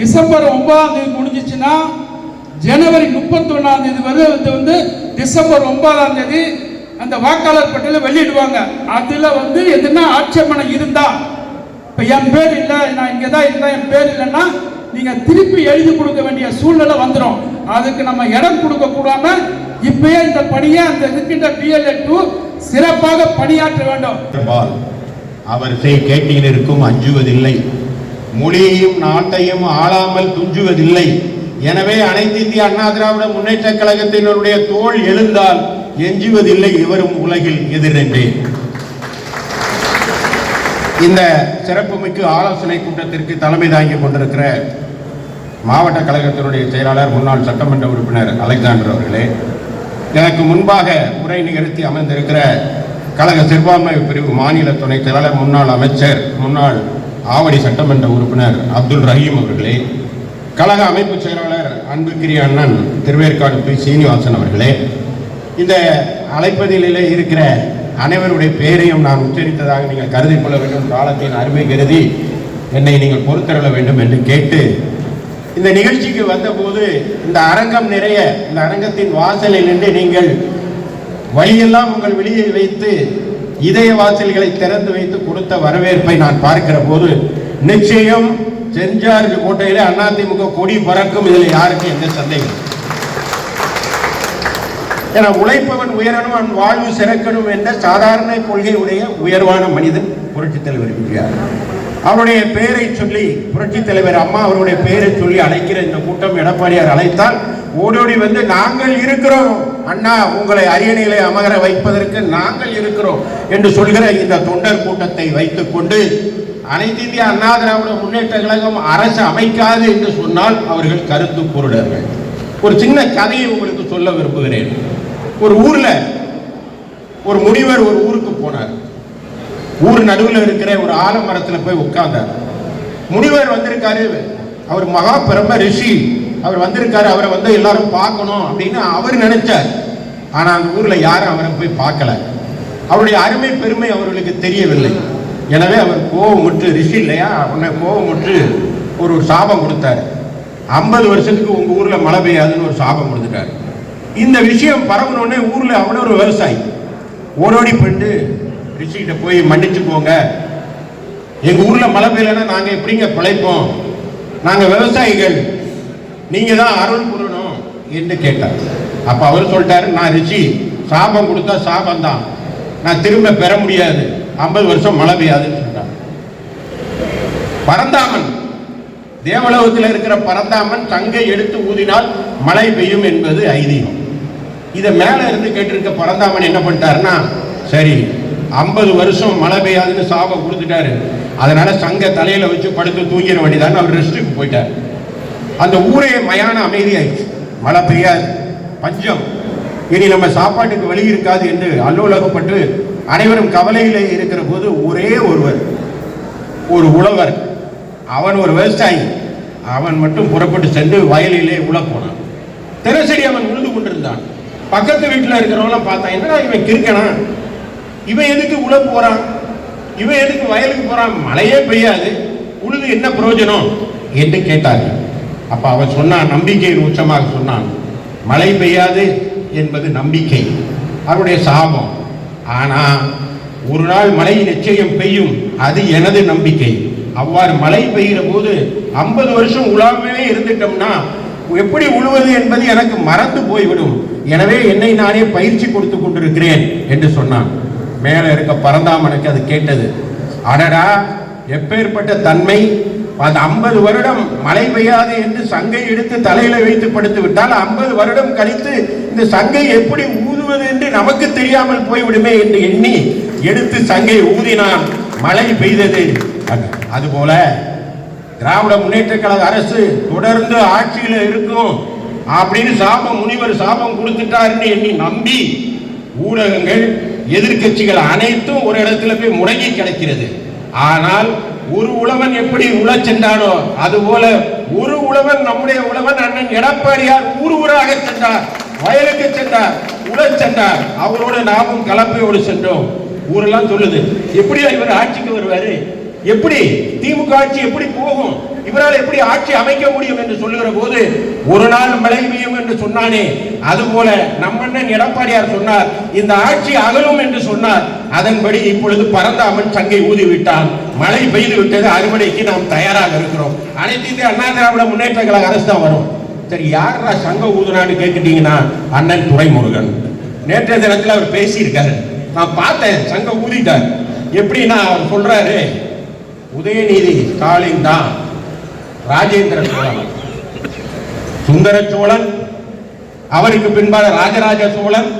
டிசம்பர் 9ஆம் தேதி முடிஞ்சிச்சுன்னா ஜனவரி 31ஆம் தேதி வரை டிசம்பர் 9ஆம் தேதி அந்த வாக்காளர் பட்டியலை வெளியிடுவாங்க. அதுல எதுனா ஆட்சேபனை இருந்தா, இப்ப என் பேர் இல்லை, நான் இங்கதான் இருந்தா என் பேர் இல்லைன்னா நீங்க திருப்பி எழுதி கொடுக்க வேண்டிய சூழ்நிலை வந்துடும். அதுக்கு நம்ம இடம் கொடுக்க கூடாம இப்பயே இந்த பணியை அந்த இருக்கின்ற PL2 சிறப்பாக பணியாற்ற வேண்டும். அவர் கேட்டீர்கள் இருக்கும் அஞ்சுவதில்லை, மொழியையும் நாட்டையும் ஆளாமல் துஞ்சுவதில்லை. எனவே அனைத்து இந்திய அண்ணா திராவிட முன்னேற்ற கழகத்தினருடைய தோள் எழுந்தால் எஞ்சுவதில்லை இவரும் உலகில் எதிரென்றேன். இந்த சிறப்புமிக்க ஆலோசனை கூட்டத்திற்கு தலைமை தாங்கி கொண்டிருக்கிற மாவட்ட கழகத்தினுடைய செயலாளர், முன்னாள் சட்டமன்ற உறுப்பினர் அலெக்சாண்டர் அவர்களே, எனக்கு முன்பாக உரை நிகழ்த்தி அமர்ந்திருக்கிற கழக சிறுபான்மை பிரிவு மாநில துணை செயலாளர், முன்னாள் அமைச்சர், முன்னாள் ஆவடி சட்டமன்ற உறுப்பினர் அப்துல் ரஹீம் அவர்களே, கழக அமைப்பு செயலாளர் அன்புக்குரிய அண்ணன் திருவேற்காடு பி. சீனிவாசன் அவர்களே, இந்த அழைப்பதிலே இருக்கிற அனைவருடைய பெயரையும் நான் உச்சரித்ததாக நீங்கள் கருதி கொள்ள வேண்டும். காலத்தின் அருமை கருதி என்னை நீங்கள் பொறுத்தருள வேண்டும் என்று கேட்டு, இந்த நிகழ்ச்சிக்கு வந்தபோது இந்த அரங்கம் நிறைய, இந்த அரங்கத்தின் வாசலில் நின்று நீங்கள் வழியெல்லாம் உங்கள் வெளியே வைத்து இதய வாசல்களை திறந்து வைத்து கொடுத்த வரவேற்பை நான் பார்க்கிற போது நிச்சயம் சென்ட் ஜார்ஜ் கோட்டையிலே அதிமுக கொடி பறக்கும். இதில் யாருக்கு எந்த சந்தேகம்? என உழைப்பவன் உயரணும், அவன் வாழ்வு சிறக்கணும் என்ற சாதாரண கொள்கையுடைய உயர்வான மனிதன் புரட்சித் தலைவர் எம்ஜிஆர். அவருடைய பெயரை சொல்லி புரட்சித் தலைவர் அம்மா அவருடைய பெயரை சொல்லி அழைக்கிற இந்த கூட்டம் எடப்பாடியார் அழைத்தால் ஓடோடி நாங்கள் இருக்கிறோம் அண்ணா, உங்களை அரியணையிலே அமர வைப்பதற்கு நாங்கள் இருக்கிறோம் என்று சொல்கிற இந்த தொண்டர் கூட்டத்தை வைத்துக் கொண்டு அனைத்து இந்திய அண்ணா திராவிட முன்னேற்ற கழகம் அரசு அமைக்காது என்று சொன்னால் அவர்கள் கருத்து பொருடர்கள். ஒரு சின்ன கதையை உங்களுக்கு சொல்ல விரும்புகிறேன். ஒரு ஊர்ல ஒரு முனிவர் ஒரு ஊருக்கு போனார். ஊர் நடுவில் இருக்கிற ஒரு ஆலமரத்தில் போய் உட்கார்ந்தார். முனிவர் வந்திருக்காரு, அவர் மகா பிரம்ம ரிஷி, அவர் வந்திருக்காரு, அவரை எல்லாரும் பார்க்கணும் அப்படின்னு அவர் நினைச்சார். ஆனா அந்த ஊர்ல யாரும் அவரை போய் பார்க்கல. அவருடைய அருமை பெருமை அவர்களுக்கு தெரியவில்லை. எனவே அவர் கோபமுற்று, ரிஷி இல்லையா, அவனை கோபமுற்று ஒரு சாபம் கொடுத்தாரு. 50 வருஷத்துக்கு உங்க ஊர்ல மழை பெய்யாதுன்னு ஒரு சாபம் கொடுத்துட்டாரு. இந்த விஷயம் பரவணுன்னே ஊர்ல அவன ஒரு விவசாயி ஓடோடி போயிட்டு ரிஷிகிட்ட போய் மன்னிச்சு போங்க, எங்க ஊர்ல மழை பெய்யலன்னா நாங்க எப்படிங்க பிழைப்போம், நாங்க விவசாயிகள், நீங்க தான் அருள் புரியணும் என்று கேட்டார். அப்ப அவர் சொல்லிட்டாரு, நான் ரிஷி, சாபம் கொடுத்தா சாபம் தான், நான் திரும்ப பெற முடியாது, 50 வருஷம் மழை பெய்யாதுன்னு சொல்லிட்டார். பரந்தாமன், தேவலோகத்தில் இருக்கிற பரந்தாமன் சங்கை எடுத்து ஊதினால் மழை பெய்யும் என்பது ஐதீகம். இதை மேல இருந்து கேட்டிருக்க பரந்தாமன் என்ன பண்ணிட்டாருன்னா, சரி 50 வருஷம் மழை பெய்யாதுன்னு சாபம் கொடுத்துட்டாரு, அதனால சங்க தலையில வச்சு படுத்து தூங்கிட வேண்டியதான்னு அவர் ரெஸ்ட்டுக்கு போயிட்டார். அந்த ஊரே மயான அமைதியாயிடுச்சு. மழை பெய்யாது, பஞ்சம், இனி நம்ம சாப்பாட்டுக்கு வழி இருக்காது என்று அல்லோலகப்பட்டு அனைவரும் கவலையிலே இருக்கிற போது ஒரே ஒருவர், ஒரு உழவர், அவன் ஒரு விவசாயி, அவன் மட்டும் புறப்பட்டு சென்று வயலிலே உழ போனான். தினசரி அவன் உழுது கொண்டிருந்தான். பக்கத்து வீட்டில் இருக்கிறவங்களாம் பார்த்தான், என்னடா இவன் கிறுக்கனா, இவன் எதுக்கு உழ போறான், இவன் எதுக்கு வயலுக்கு போறான், மழையே பெய்யாது, உழுது என்ன பிரயோஜனம் என்று கேட்டார்கள். அப்ப அவன் சொன்னான், நம்பிக்கையின் உச்சமாக சொன்னான், மழை பெய்யாது என்பது நம்பிக்கை, அவருடைய சாபம். ஆனா ஒரு நாள் மழை நிச்சயம் பெய்யும், அது எனது நம்பிக்கை. அவ்வாறு மழை பெய்கிற போது 50 வருஷம் உழாமே இருந்துட்டோம்னா எப்படி உழுவது என்பது எனக்கு மறந்து போய்விடும். எனவே என்னை நானே பயிற்சி கொடுத்து கொண்டிருக்கிறேன் என்று சொன்னான். மேலே இருக்க பரந்தாமனுக்கு அது கேட்டது. அடடா, எப்பேற்பட்ட தன்மை! அந்த 50 வருடம் மழை பெய்யாது என்று சங்கை எடுத்து தலையில வைத்து படுத்து விட்டால் 50 வருடம் கழித்து இந்த சங்கை எப்படி ஊதுவது என்று நமக்கு தெரியாமல் போய்விடுமே என்று எண்ணி எடுத்து சங்கை ஊதினான். மழை பெய்தது. அதுபோல திராவிட முன்னேற்ற கழக அரசு தொடர்ந்து ஆட்சியில் இருக்கும் அப்படின்னு சாபம், முனிவர் சாபம் கொடுத்துட்டாருன்னு எண்ணி நம்பி ஊடகங்கள், எதிர்கட்சிகள் அனைத்தும் ஒரு இடத்துல போய் முடங்கி கிடக்கிறது. ஆனால் ஒரு உழவன் எப்படி உழச் சென்றானோ அதுபோல ஒரு உழவன், நம்முடைய உழவன் அண்ணன் எடப்பாடியார் ஊர் ஊராக சென்றார், வயலுக்கு சென்றார், உழச் சென்றார். அவரோடு நாமும் கலப்பையோடு சென்றோம். ஊரெல்லாம் சொல்லுது, எப்படியா இவர் ஆட்சிக்கு வருவாரு, எப்படி திமுக ஆட்சி எப்படி போகும், இவரால் எப்படி ஆட்சி அமைக்க முடியும் என்று சொல்லுகிற போது ஒரு நாள் மழை பெய்யும் என்று சொன்னானே, அதுபோல நம்மண்ணன் எடப்பாடியார் சொன்னார், இந்த ஆட்சி அகலும் என்று சொன்னார். அதன்படி இப்பொழுது பரந்தாமன் சங்கை ஊதிவிட்டான், மழை பெய்து விட்டது, அறுவடைக்கு நாம் தயாராக இருக்கிறோம். அனைத்து இந்திய அண்ணா திராவிட முன்னேற்ற கழக அரசு தான் வரும். சரி, யாரா சங்க ஊதுனான்னு கேட்டுட்டீங்கன்னா அண்ணன் துரைமுருகன். நேற்றைய தினத்தில் அவர் பேசியிருக்காரு, நான் பார்த்தேன், சங்க ஊதிட்டார். எப்படின்னா அவர் சொல்றாரு, உதயநிதி ஸ்டாலின் தான் ராஜேந்திர சோழன், சுந்தர சோழன், அவருக்கு பின்பாக ராஜராஜ சோழன்,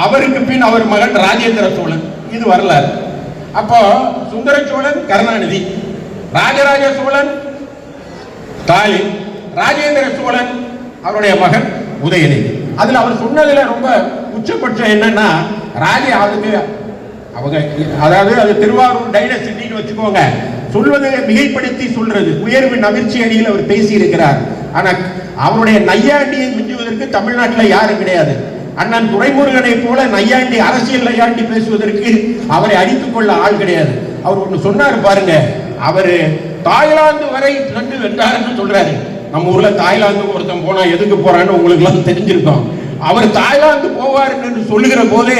அவருக்கு பின் அவர் மகன் ராஜேந்திர சோழன். இது வரலாறு. அப்போ சுந்தர சோழன் கருணாநிதி, ராஜராஜ சோழன் ஸ்டாலின், ராஜேந்திர சோழன் அவருடைய மகன் உதயநிதி. அதுல அவர் சொன்னதுல ரொம்ப உச்சபட்சம் என்னன்னா, அவங்க அதாவது அது திருவாரூர் டைனஸ்டின்னு வச்சுக்கோங்க, சொல்வதை மிகைப்படுத்தி சொல்றது. உயர்வு நவிர்ச்சி அணியில் அவர் பேசி இருக்கிறார். ஆனா அவருடைய நையாண்டியை மிஞ்சுவதற்கு தமிழ்நாட்டில் யாரும் கிடையாது. அண்ணன் துரைமுருகனை போல நையாண்டி, அரசியல் நையாண்டி பேசுவதற்கு அவரை அடித்துக் கொள்ள ஆள் கிடையாது. அவர் ஒண்ணு சொன்னார் பாருங்க, அவரு தாய்லாந்து வரை சென்று வென்றாருன்னு சொல்றாரு. நம்ம ஊர்ல தாய்லாந்துக்கு ஒருத்தன் போனா எதுக்கு போறான்னு உங்களுக்கு எல்லாம் தெரிஞ்சிருக்கோம். அவர் தாய்லாந்து போவார் என்று சொல்லுகிற போதே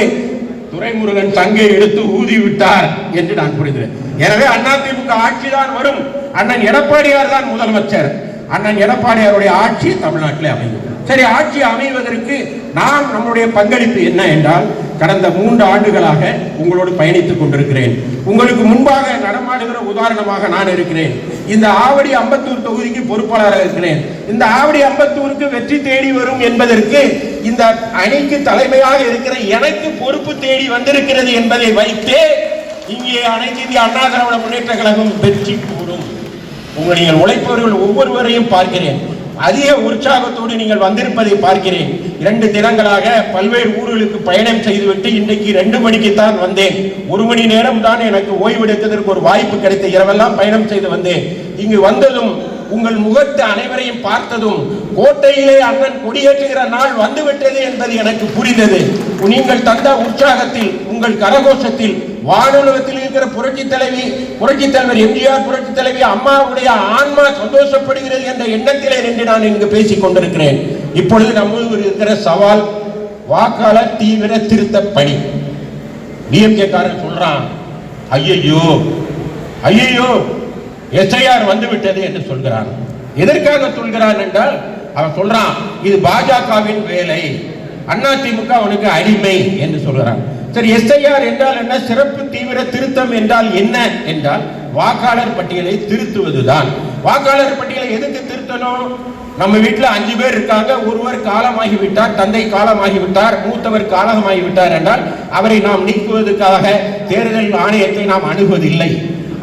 துரைமுருகன் சங்கை எடுத்து ஊதி விட்டார் என்று நான் புரிந்தேன். எனவே அதிமுக ஆட்சி தான் வரும். அண்ணன் எடப்பாடியார் தான் முதலமைச்சர். அண்ணன் எடப்பாடியாருடைய ஆட்சி தமிழ்நாட்டில் அமையும். சரி, ஆட்சி அமைவதற்கு நாம் நம்முடைய பங்களிப்பு என்ன என்றால், கடந்த 3 ஆண்டுகளாக உங்களோடு பயணித்துக் கொண்டிருக்கிறேன். உங்களுக்கு முன்பாக நடமாடுகிற உதாரணமாக நான் இருக்கிறேன். இந்த ஆவடி அம்பத்தூர் தொகுதிக்கு பொறுப்பாளராக இருக்கிறேன். இந்த ஆவடி அம்பத்தூருக்கு வெற்றி தேடி வரும் என்பதற்கு இந்த அணிக்கு தலைமையாக இருக்கிற எனக்கு பொறுப்பு தேடி வந்திருக்கிறது என்பதை வைத்தே இங்கே அனைத்து இந்திய அண்ணா திராவிட முன்னேற்ற கழகம் வெற்றி கூறும். நீங்கள் உழைப்பவர்கள் ஒவ்வொருவரையும் பார்க்கிறேன், அதிக உற்சாகத்தோடு நீங்கள் வந்திருப்பதை பார்க்கிறேன். 2 தினங்களாக பல்வேறு ஊர்களுக்கு பயணம் செய்துவிட்டு இன்றைக்கு 2 மணிக்குத்தான் வந்தேன். 1 மணி நேரம் தான் எனக்கு ஓய்வெடுப்பதற்கு ஒரு வாய்ப்பு கிடைத்த. இரவெல்லாம் பயணம் செய்து வந்தேன். இங்கு வந்ததும் உங்கள் முகத்தை அனைவரையும் பார்த்ததும் கோட்டையிலே அண்ணன் கொடியேற்றுகிற நாள் வந்துவிட்டது என்பது எனக்கு புரிந்தது. நீங்கள் தந்த உற்சாகத்தில், உங்கள் கரகோஷத்தில், வானுலகத்தில் இருக்கிற புரட்சி தலைவர் எம்ஜிஆர், புரட்சி தலைவி அம்மாவுடைய ஆன்மா சந்தோஷப்படுகிறது என்ற எண்ணத்திலே நின்று நான் இங்கு பேசிக் கொண்டிருக்கிறேன். இப்பொழுது நம்ம இருக்கிற சவால் வாக்காளர் தீவிர திருத்த பணி. டிஎம்கே காரன் சொல்றான், ஐயோ எஸ்ஐஆர் வந்து விட்டது என்று சொல்கிறான். எதற்காக சொல்கிறான் என்றால், அவன் சொல்றான் இது பாஜகவின் வேலை, அதிமுக அவனுக்கு அடிமை என்று சொல்கிறான். சரி, எஸ்ஐஆர் என்றால் என்ன, சிறப்பு தீவிர திருத்தம் என்றால் என்ன என்றால் வாக்காளர் பட்டியலை திருத்துவதுதான். வாக்காளர் பட்டியலை எதுக்கு திருத்தணும்? நம்ம வீட்டில் 5 பேர் இருக்காங்க, ஒருவர் காலமாகிவிட்டார், தந்தை காலமாகிவிட்டார், மூத்தவர் காலமாகிவிட்டார் என்றால் அவரை நாம் நீக்குவதற்காக தேர்தல் ஆணையத்தை நாம் அணுகுவதில்லை.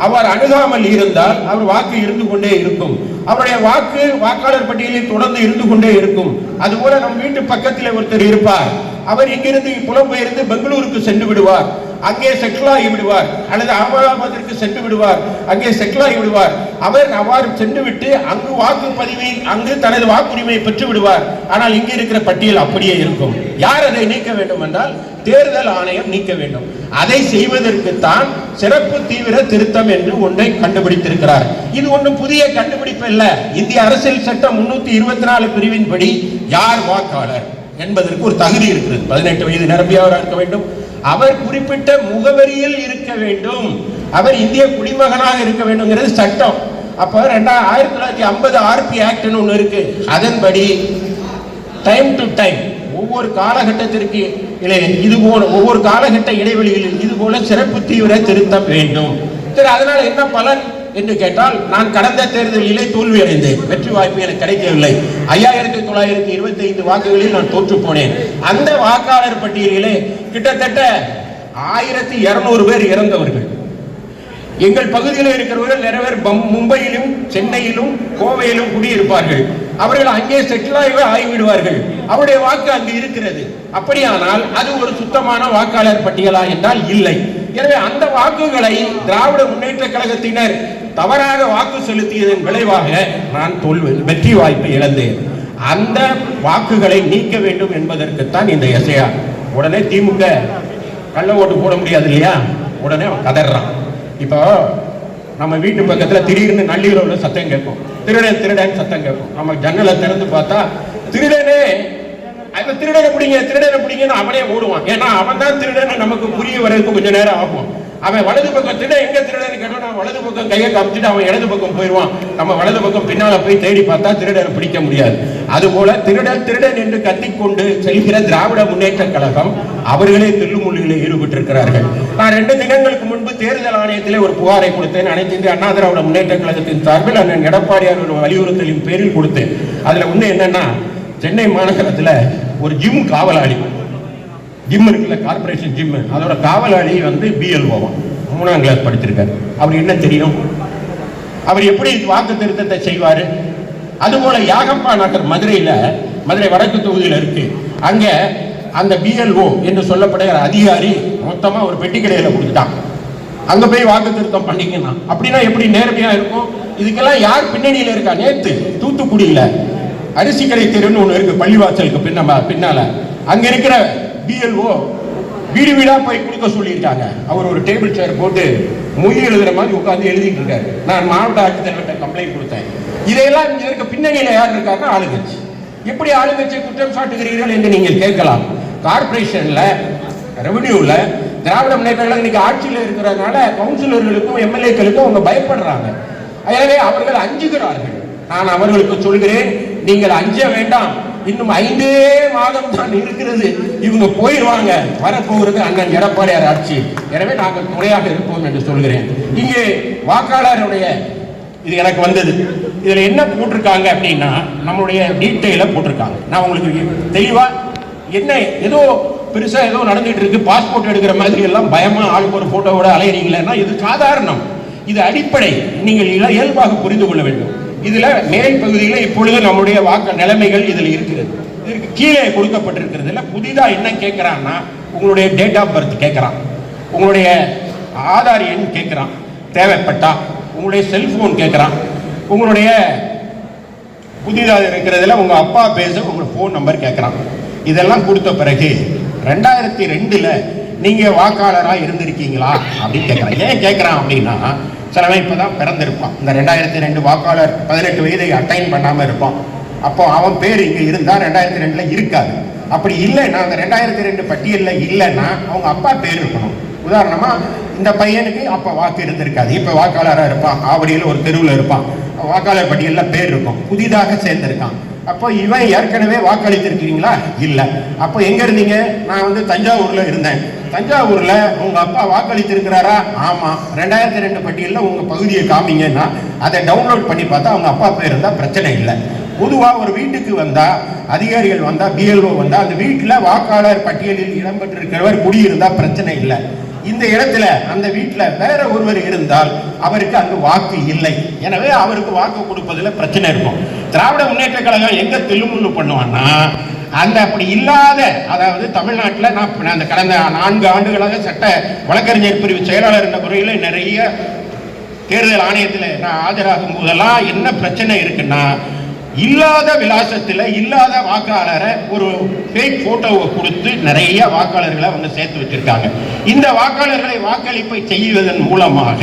அவர் அணுகாமல் இருந்தால் அவர் வாக்கு இருந்து கொண்டே இருக்கும். அவருடைய வாக்கு வாக்காளர் பட்டியலில் தொடர்ந்து இருந்து கொண்டே இருக்கும். அதுபோல நம் வீட்டு பக்கத்தில் ஒருத்தர் இருப்பார். அவர் இங்கிருந்து புலம்பெயர்ந்து பெங்களூருக்கு சென்று விடுவார், அங்கே செட்டில் ஆகி விடுவார், அல்லது அகமதாபாத்திற்கு சென்று விடுவார், அங்கே செட்டில் ஆகி விடுவார். அவர் அவ்வாறு சென்று விட்டு அங்கு வாக்குப்பதிவை அங்கு தனது வாக்குரிமையை பெற்று விடுவார். ஆனால் இங்கே இருக்கிற பட்டியல் அப்படியே இருக்கும். யார் அதை நீக்க வேண்டும் என்றால் தேர்தல் ஆணையம் நீக்க வேண்டும். அதை செய்வதற்குத்தான் சிறப்பு தீவிர திருத்தம் என்று ஒன்றை கண்டுபிடித்திருக்கிறார். இது ஒன்றும் புதிய கண்டுபிடிப்பு அல்ல. இந்திய அரசியல் சட்டம் 324 பிரிவின்படி யார் வாக்காளர் என்பதற்கு ஒரு தகுதி இருக்கிறது. 18 வயது நிரம்பியவராக இருக்க வேண்டும், அவர் குறிப்பிட்ட முகவரியில் இருக்க வேண்டும், அவர் இந்திய குடிமகனாக இருக்க வேண்டும்ங்கிறது சட்டம். அப்ப 1950 ஆர்பி ஆக்ட்னு ஒன்று இருக்கு. அதன்படி டைம் டு டைம் ஒவ்வொரு காலகட்டத்திற்கு இது போல ஒவ்வொரு காலகட்ட இடைவெளிகளில் இது போல சிறப்பு தீவிர திருத்தம் வேண்டும். சரி, அதனால என்ன பலன் என்று கேட்டால், நான் கடந்த தேர்தலிலே தோல்வி அடைந்தேன், வெற்றி வாய்ப்பு எனக்கு கிடைக்கவில்லை. 5925 வாக்குகளில் நான் தோற்று போனேன். அந்த வாக்காளர் பட்டியலிலே கிட்டத்தட்ட 1200 பேர் இறந்தவர்கள். எங்கள் பகுதியில் இருக்கிறவர்கள் நிறைய பேர் மும்பையிலும் சென்னையிலும் கோவையிலும் குடியிருப்பார்கள். அவர்கள் அங்கே செட்டில் ஆகிவிடுவார்கள். அவருடைய வாக்கு அங்கு இருக்கிறது. அப்படியானால் அது ஒரு சுத்தமான வாக்காளர் பட்டியலா என்றால் இல்லை. எனவே அந்த வாக்குகளை திராவிட முன்னேற்ற கழகத்தினர் தவறாக வாக்கு செலுத்தியதன் விளைவாக நான் வெற்றி வாய்ப்பை இழந்தேன். அந்த வாக்குகளை நீக்க வேண்டும் என்பதற்குத்தான் இந்த எஸ்ஐஆர். உடனே திமுக கள்ள ஓட்டு போட முடியாது இல்லையா, உடனே கதறான். இப்போ நம்ம வீட்டு பக்கத்தில் திடீர்னு நள்ளிரவுல சத்தம் கேட்கும், திருடன் திருடன் சத்தம் கேட்கும். நம்ம ஜன்னலை திறந்து பார்த்தா திருடனே திருடனை பிடிங்கன்னு அவனே ஓடுவான். ஏன்னா அவன் தான் திருடனை நமக்கு புரிய வர்றதுக்கு கொஞ்சம் நேரம் ஆகும். அவன் வலது பக்கம் திருடன் எங்க திருடன்னு கேட்டோம், நான் வலது பக்கம் கையை காமிச்சிட்டு அவன் இடது பக்கம் போயிடுவான். நம்ம வலது பக்கம் பின்னால போய் தேடி பார்த்தா திருடனை பிடிக்க முடியாது. அதுபோல திருடன் திருடன் என்று கத்திக்கொண்டு செல்கிற திராவிட முன்னேற்ற கழகம் அவர்களே தில்லுமுள்ளிலே ஈடுபட்டிருக்கிறார்கள். நான் 2 தினங்களுக்கு முன்பு தேர்தல் ஆணையத்திலே ஒரு புகாரை கொடுத்தேன். அனைத்து இந்திய அண்ணா திராவிட முன்னேற்ற கழகத்தின் சார்பில் அண்ணன் எடப்பாடியார் வலியுறுத்தலின் பேரில் கொடுத்தேன். அதுல ஒண்ணு என்னன்னா, சென்னை மாநகரத்தில் ஒரு ஜிம் காவலாளி, ஜிம் இருக்குல்ல, கார்பரேஷன் ஜிம், அதோட காவலாளி BLO 3ஆம் கிளாஸ் படிச்சிருக்காரு. அவர் என்ன தெரியும், அவர் எப்படி வாக்கு திருத்தத்தை செய்வாரு? அதுபோல யாகப்பா நகர் மதுரை வடக்கு தொகுதியில் இருக்கு. அங்க அந்த BLO என்று சொல்லப்படுகிற அதிகாரி மொத்தமா ஒரு பெட்டி கடையில கொடுத்துட்டான். அங்க போய் வாக்கு திருத்தம் பண்ணிக்கலாம். அப்படின்னா எப்படி நேர்மையா இருக்கும்? இதுக்கெல்லாம் யார் பின்னணியில இருக்கா? நேத்து தூத்துக்குடியில அரிசி கடை தெருன்னு ஒண்ணு இருக்கு, பள்ளிவாசலுக்கு பின்னால. அங்க இருக்கிற BLO வீடு வீடா போய் கொடுக்க சொல்லியிருக்காங்க. அவர் ஒரு டேபிள் சேர் போட்டு மொழி எழுதுற மாதிரி உட்கார்ந்து எழுதிட்டு இருக்காரு. நான் மாவட்ட ஆட்சித்தலைவர்கிட்ட கம்ப்ளைண்ட் கொடுத்தேன். இதையெல்லாம் இதற்கு பின்னணியில யார் இருக்காருன்னா ஆளுங்கட்சி. எப்படி ஆளுங்கட்சியை குற்றம் சாட்டுகிறீர்கள் என்று நீங்கள் கேட்கலாம். கார்பரேஷன்ல ரெவன்யூல திராவிட முன்னேற்ற கழகம் இன்னைக்கு ஆட்சியில் இருக்கிறதுனால கவுன்சிலர்களுக்கும் MLA-க்களுக்கும் அவங்க பயப்படுறாங்க. எனவே அவர்கள் அஞ்சுகிறார்கள். நான் அவர்களுக்கு சொல்கிறேன், நீங்கள் அஞ்ச வேண்டாம். இன்னும் 5 மாதம் தான் இருக்கிறது. இவங்க போயிடுவாங்க. வரப்போகிறது அண்ணன் எடப்பாடியார் ஆட்சி. எனவே நாங்கள் துணையாக இருப்போம் என்று சொல்கிறேன். இங்கே வாக்காளருடைய இது எனக்கு வந்தது. இதுல என்ன போட்டிருக்காங்க அப்படின்னா, நம்மளுடைய டீட்டெயில போட்டிருக்காங்க. நான் உங்களுக்கு தெளிவா என்ன ஏதோ பெருசா ஏதோ நடந்துட்டு இருக்கு, பாஸ்போர்ட் எடுக்கிற மாதிரி எல்லாம் பயமா ஆளுக்கு ஒரு போட்டோவோட அலையறீங்களா? இது சாதாரணம், இது அடிப்படை. நீங்கள் இயல்பாக புரிந்து கொள்ள வேண்டும். இதுல மேல் பகுதியில் இப்பொழுது நம்முடைய வாக்கு நிலைமைகள் இதுல இருக்கிறது. இதற்கு கீழே கொடுக்கப்பட்டிருக்கிறதுல புதிதா என்ன கேட்கிறான்னா, உங்களுடைய டேட் ஆஃப் பர்த் கேட்கிறான், உங்களுடைய ஆதார் எண் கேட்கிறான், தேவைப்பட்டா உங்களுடைய செல்போன் கேட்கிறான், உங்களுடைய புதிதாக இருக்கிறதுல உங்க அப்பா பேச உங்க போன் நம்பர் கேட்கிறான். இதெல்லாம் கொடுத்த பிறகு 2002ல நீங்க வாக்காளரா இருந்திருக்கீங்களா அப்படின்னு கேட்கிறான். ஏன் கேட்கிறான் அப்படின்னா, சிலவன் இப்பதான் பிறந்திருப்பான். இந்த 2002 வாக்காளர் 18 வயதை அட்டைன் பண்ணாம இருப்பான். அப்போ அவன் பேர் இங்க இருந்தா 2002ல இருக்காது. அப்படி இல்லைன்னா, அந்த 2002 பட்டியல்ல இல்லைன்னா அவங்க அப்பா பேர் இருக்கணும். உதாரணமா இந்த பையனுக்கு அப்ப வாக்கு இருந்திருக்காது, இப்ப வாக்காளராக இருப்பான், ஆவடியில் ஒரு தெருவில் இருப்பான், வாக்காளர் பட்டியலில் பேர் இருக்கும், புதிதாக சேர்ந்திருக்கான். அப்போ இவன் ஏற்கனவே வாக்களித்திருக்கீங்களா? இல்லை. அப்போ எங்க இருந்தீங்க? நான் தஞ்சாவூர்ல இருந்தேன். தஞ்சாவூர்ல உங்க அப்பா வாக்களித்திருக்கிறாரா? ஆமா. 2002 பட்டியலில் உங்க பகுதியை காமிங்கன்னா அதை டவுன்லோட் பண்ணி பார்த்தா அவங்க அப்பா பேர் இருந்தா பிரச்சனை இல்லை. பொதுவா ஒரு வீட்டுக்கு வந்தா, அதிகாரிகள் வந்தா, BLO வந்தா, அந்த வீட்டுல வாக்காளர் பட்டியலில் இடம்பெற்றிருக்கிறவர் குடியிருந்தா பிரச்சனை இல்லை. இந்த இடத்துல அந்த வீட்டில் வேற ஒருவர் இருந்தால் அவருக்கு அங்கு வாக்கு இல்லை. எனவே அவருக்கு வாக்கு கொடுப்பதில் பிரச்சனை இருக்கும். திராவிட முன்னேற்ற கழகம் எங்க தில்லுமுள்ளு பண்ணுவான்னா, அந்த அப்படி இல்லாத, அதாவது தமிழ்நாட்டில் நான் அந்த கடந்த 4 ஆண்டுகளாக சட்ட வழக்கறிஞர் பிரிவு செயலாளர் என்ற முறையில் நிறைய தேர்தல் ஆணையத்தில் நான் ஆஜராகும் போதெல்லாம் என்ன பிரச்சனை இருக்குன்னா, இல்லாத விலாசத்தில் இல்லாத வாக்காளரை ஒரு ஃபேக் போட்டோவை கொடுத்து நிறைய வாக்காளர்களை அவங்க சேர்த்து வச்சிருக்காங்க. இந்த வாக்காளர்களை வாக்களிப்பை செய்வதன் மூலமாக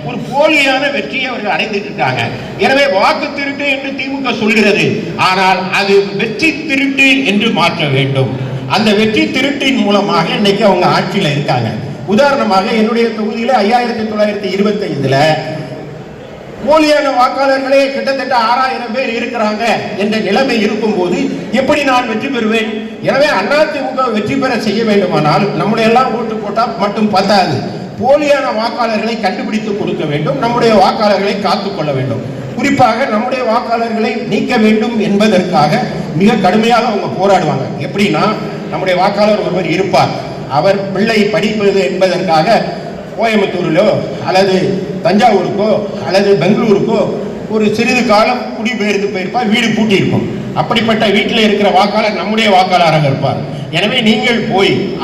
ஒரு போலியான வெற்றியை அவர்கள் அடைந்துட்டு இருக்காங்க. எனவே வாக்கு திருட்டு என்று திமுக சொல்கிறது, ஆனால் அது வெற்றி திருட்டு என்று மாற்ற வேண்டும். அந்த வெற்றி திருட்டின் மூலமாக இன்னைக்கு அவங்க ஆட்சியில் இருக்காங்க. உதாரணமாக என்னுடைய தொகுதியில் 5925 போலியான வாக்காளர்களே கிட்டத்தட்ட 6000 பேர் இருக்கிறாங்க என்ற நிலைமை இருக்கும் போது எப்படி நான் வெற்றி பெறுவேன்? எனவே அதிமுக வெற்றி பெற செய்ய வேண்டுமானால் நம்முடைய எல்லாம் ஓட்டு போட்டால் மட்டும் பத்தாது, போலியான வாக்காளர்களை கண்டுபிடித்து கொடுக்க வேண்டும், நம்முடைய வாக்காளர்களை காத்துக்கொள்ள வேண்டும். குறிப்பாக நம்முடைய வாக்காளர்களை நீக்க வேண்டும் என்பதற்காக மிக கடுமையாக அவங்க போராடுவாங்க. எப்படின்னா, நம்முடைய வாக்காளர் ஒருவர் இருப்பார், அவர் பிள்ளை படிப்பது என்பதற்காக கோயம்புத்தூரிலோ அல்லது தஞ்சாவூருக்கோ அல்லது பெங்களூருக்கோ ஒரு சிறிது காலம் குடிபெயர்ந்து போயிருப்பார், வீடு பூட்டியிருக்கும். அப்படிப்பட்ட வீட்டில் இருக்கிற வாக்காளர் நம்முடைய வாக்காளராக இருப்பார். எனவே நீங்கள்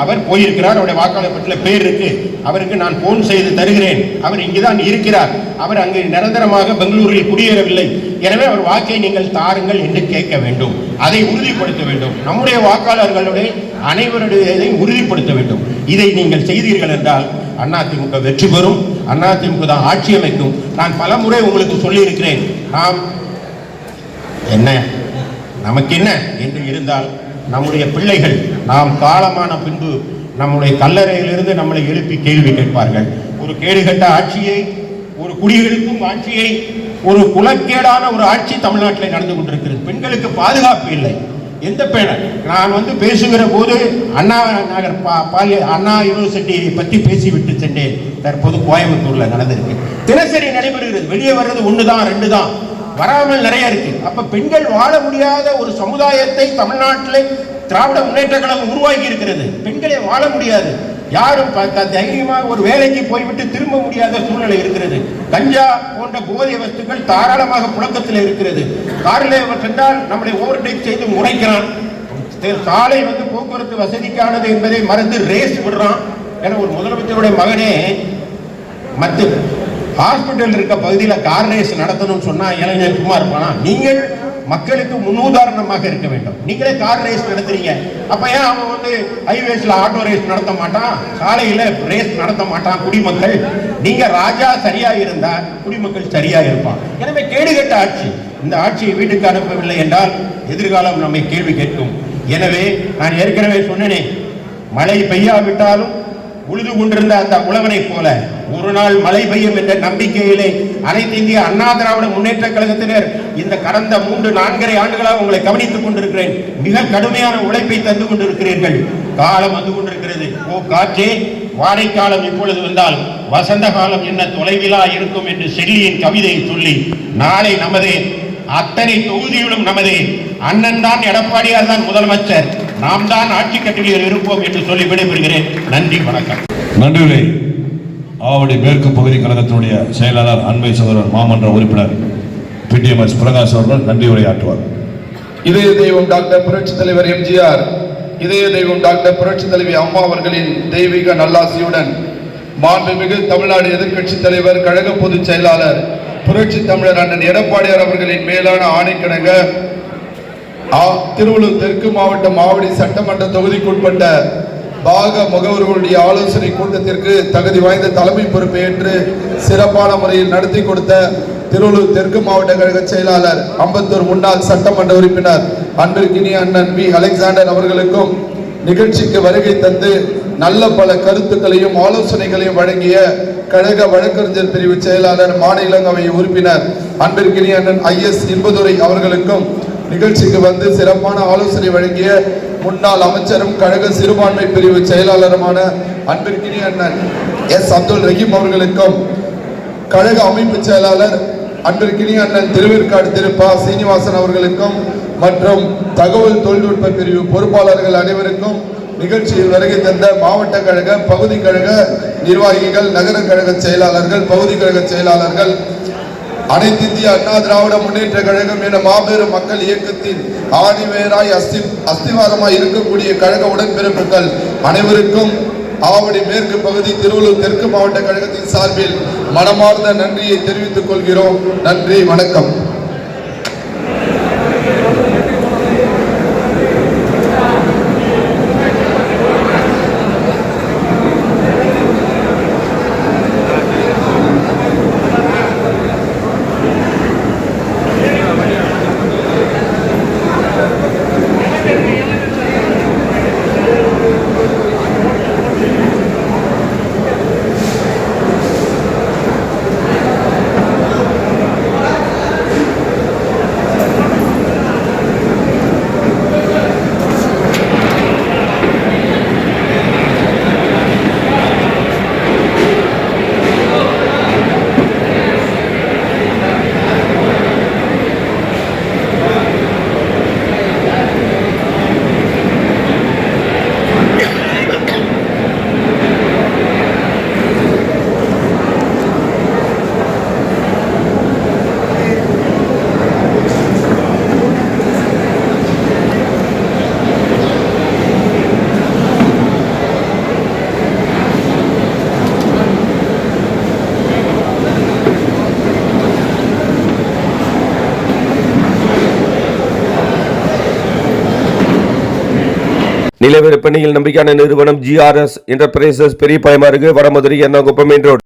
அவர் போயிருக்கிறார், அவருடைய வாக்காளர் பட்டியலில் பேர் இருக்கு, அவருக்கு நான் போன் செய்து தருகிறேன், அவர் இங்குதான் இருக்கிறார், அவர் அங்கு நிரந்தரமாக பெங்களூரில் குடியேறவில்லை, எனவே அவர் வாக்கை நீங்கள் தாருங்கள் என்று கேட்க வேண்டும். அதை உறுதிப்படுத்த வேண்டும். நம்முடைய வாக்காளர்களுடைய அனைவருடைய உறுதிப்படுத்த வேண்டும். இதை நீங்கள் செய்தீர்கள் என்றால் அதிமுக வெற்றி பெறும், அதிமுக தான் ஆட்சி அமைக்கும். நான் பல முறை உங்களுக்கு சொல்லி இருக்கிறேன், நமக்கு என்ன என்று இருந்தால் நம்முடைய பிள்ளைகள் நாம் காலமான பின்பு நம்முடைய கல்லறையிலிருந்து நம்மளை எழுப்பி கேள்வி கேட்பார்கள். ஒரு கேடுகட்ட ஆட்சியை, ஒரு குடிகளுக்கும் ஆட்சியை, ஒரு குலக்கேடான ஒரு ஆட்சி தமிழ்நாட்டில் நடந்து கொண்டிருக்கிறது. பெண்களுக்கு பாதுகாப்பு இல்லை. எந்த பெண்? நான் பேசுகிற போது அண்ணா நகர் அண்ணா யூனிவர்சிட்டியை பற்றி பேசிவிட்டு சென்றேன். தற்போது கோயம்புத்தூர்ல நடந்திருக்கு, தினசரி நடைபெறுகிறது. வெளியே வர்றது 1 தான் 2 தான், வராமல் நிறைய இருக்கு. அப்ப பெண்கள் வாழ முடியாத ஒரு சமுதாயத்தை தமிழ்நாட்டில் திராவிட முன்னேற்ற கழகம் உருவாக்கி இருக்கிறது. பெண்களே வாழ முடியாது, யாரும் தைரியமாக ஒரு வேலைக்கு போய்விட்டு திரும்ப முடியாத சூழ்நிலை இருக்கிறது. கஞ்சா போன்ற போதை வஸ்துக்கள் தாராளமாக புழக்கத்தில் இருக்கிறது. காரில் சென்றால் நம்மளை ஓவர்டேக் செய்து முறைக்கிறான். சாலை போக்குவரத்து வசதிக்கானது என்பதை மறந்து ரேஸ் விடுறான். ஏன்னா ஒரு முதலமைச்சருடைய மகனே மற்ற ஹாஸ்பிட்டல் இருக்க பகுதியில் கார் ரேஸ் நடத்தணும்னு சொன்னா இளைஞர் சும்மா இருப்பானா? நீங்கள் மக்களுக்கு முன்னுதாரணமாக இருக்க வேண்டும். நீங்களே கார் ரேஸ் நடத்துறீங்க, அப்ப ஏன் அவன் ஹைவேஸ்ல ஆட்டோ ரேஸ் நடத்த மாட்டான், சாலையில ரேஸ் நடத்த மாட்டான்? குடிமக்கள், நீங்க ராஜா சரியா இருந்தா குடிமக்கள் சரியா இருப்பான். எனவே கேடுகட்ட ஆட்சி. இந்த ஆட்சியை வீட்டுக்கு அனுப்பவில்லை என்றால் எதிர்காலம் நம்மை கேள்வி கேட்கும். எனவே நான் ஏற்கனவே சொன்னேனே, மழை பெய்யாவிட்டாலும் உழுது கொண்டிருந்த அந்த உழவனை போல ஒரு நாள் மழை பெய்யும் என்ற நம்பிக்கையிலே அனைத்து இந்திய அண்ணா திராவிட முன்னேற்ற கழகத்தினர் இந்த கடந்த 3-4 ஆண்டுகளாக உங்களை கவனித்துக் கொண்டிருக்கிறேன். மிக கடுமையான உழைப்பை தந்து கொண்டிருக்கிறீர்கள். காலம் வந்து கொண்டிருக்கிறது. ஓ காற்றே, வாடைக்காலம் இப்பொழுது வந்தால் வசந்த காலம் என்ன தொலைவிலா இருக்கும் என்று செல்லியின் கவிதையை சொல்லி, நாளை நமது அத்தனை தொகுதியிலும் நமது அண்ணன் தான், எடப்பாடியார் தான் முதலமைச்சர், நாம் தான் ஆட்சி கட்டிலில் இருப்போம் என்று சொல்லி விடைபெறுகிறேன். நன்றி, வணக்கம். நன்றி. ஆவடி மேற்கு பகுதி கழகத்தினுடைய செயலாளர் அன்பை சகோதரர் மாமன்ற உறுப்பினர் பிடிஎம்எஸ் பிரகாஷ் அவர்கள் நன்றி உரையாற்றுவார். இதய தெய்வம் டாக்டர் புரட்சி தலைவர் எம்ஜிஆர், இதய தெய்வம் டாக்டர் புரட்சி தலைவி அம்மா அவர்களின் தெய்வீக நல்லாசியுடன் மாண்புமிகு தமிழ்நாடு எதிர்க்கட்சி தலைவர், கழக பொதுச் செயலாளர், புரட்சி தமிழர் அண்ணன் எடப்பாடியார் அவர்களின் மேலான ஆணைக்கிணங்க திருவள்ளூர் தெற்கு மாவட்டம் ஆவடி சட்டமன்ற தொகுதிக்குட்பட்ட பாக முகவர்களுடைய ஆலோசனை கூட்டத்திற்கு தகுதி வாய்ந்த தலைமை பொறுப்பை ஏற்று சிறப்பான முறையில் நடத்தி கொடுத்த திருவள்ளூர் தெற்கு மாவட்ட கழக செயலாளர், அம்பத்தூர் முன்னாள் சட்டமன்ற உறுப்பினர் அன்பிற்கினிய அண்ணன் வி அலெக்சாண்டர் அவர்களுக்கும், நிகழ்ச்சிக்கு வருகை தந்து நல்ல பல கருத்துக்களையும் ஆலோசனைகளையும் வழங்கிய கழக வழக்கறிஞர் பிரிவு செயலாளர், மாநிலங்களவை உறுப்பினர் அன்பிற்கினிய அண்ணன் IS இன்பதுரை அவர்களுக்கும், நிகழ்ச்சிக்கு வந்து சிறப்பான ஆலோசனை வழங்கிய முன்னாள் அமைச்சரும் கழக சிறுபான்மை பிரிவு செயலாளருமான அன்பிற்கினிய அண்ணன் S அப்துல் ரஹீம் அவர்களுக்கும், கழக அமைப்பு செயலாளர் அன்பிற்கினிய அண்ணன் திருவேற்காடு திரு ப சீனிவாசன் அவர்களுக்கும் மற்றும் தகவல் தொழில்நுட்ப பிரிவு பொறுப்பாளர்கள் அனைவருக்கும், நிகழ்ச்சியில் வருகை தந்த மாவட்ட கழக, பகுதி கழக நிர்வாகிகள், நகர கழக செயலாளர்கள், பகுதி கழக செயலாளர்கள், அனைத்து இந்திய அண்ணா திராவிட முன்னேற்ற கழகம் என மாபெரும் மக்கள் இயக்கத்தின் ஆணிவேராய் அஸ்திவாரமாய் இருக்கக்கூடிய கழக உடன்பிறப்புகள் அனைவருக்கும் ஆவடி மேற்கு பகுதி திருவள்ளூர் தெற்கு மாவட்ட கழகத்தின் சார்பில் மனமார்ந்த நன்றியை தெரிவித்துக் கொள்கிறோம். நன்றி, வணக்கம். நிலவர பணியில் நம்பிக்கையான நிறுவனம் GRS என்டர்பிரைசஸ் பெரிய பாயமாறு வடமதுரை எர்ணாகுப்பம் மெயின் ரோடு.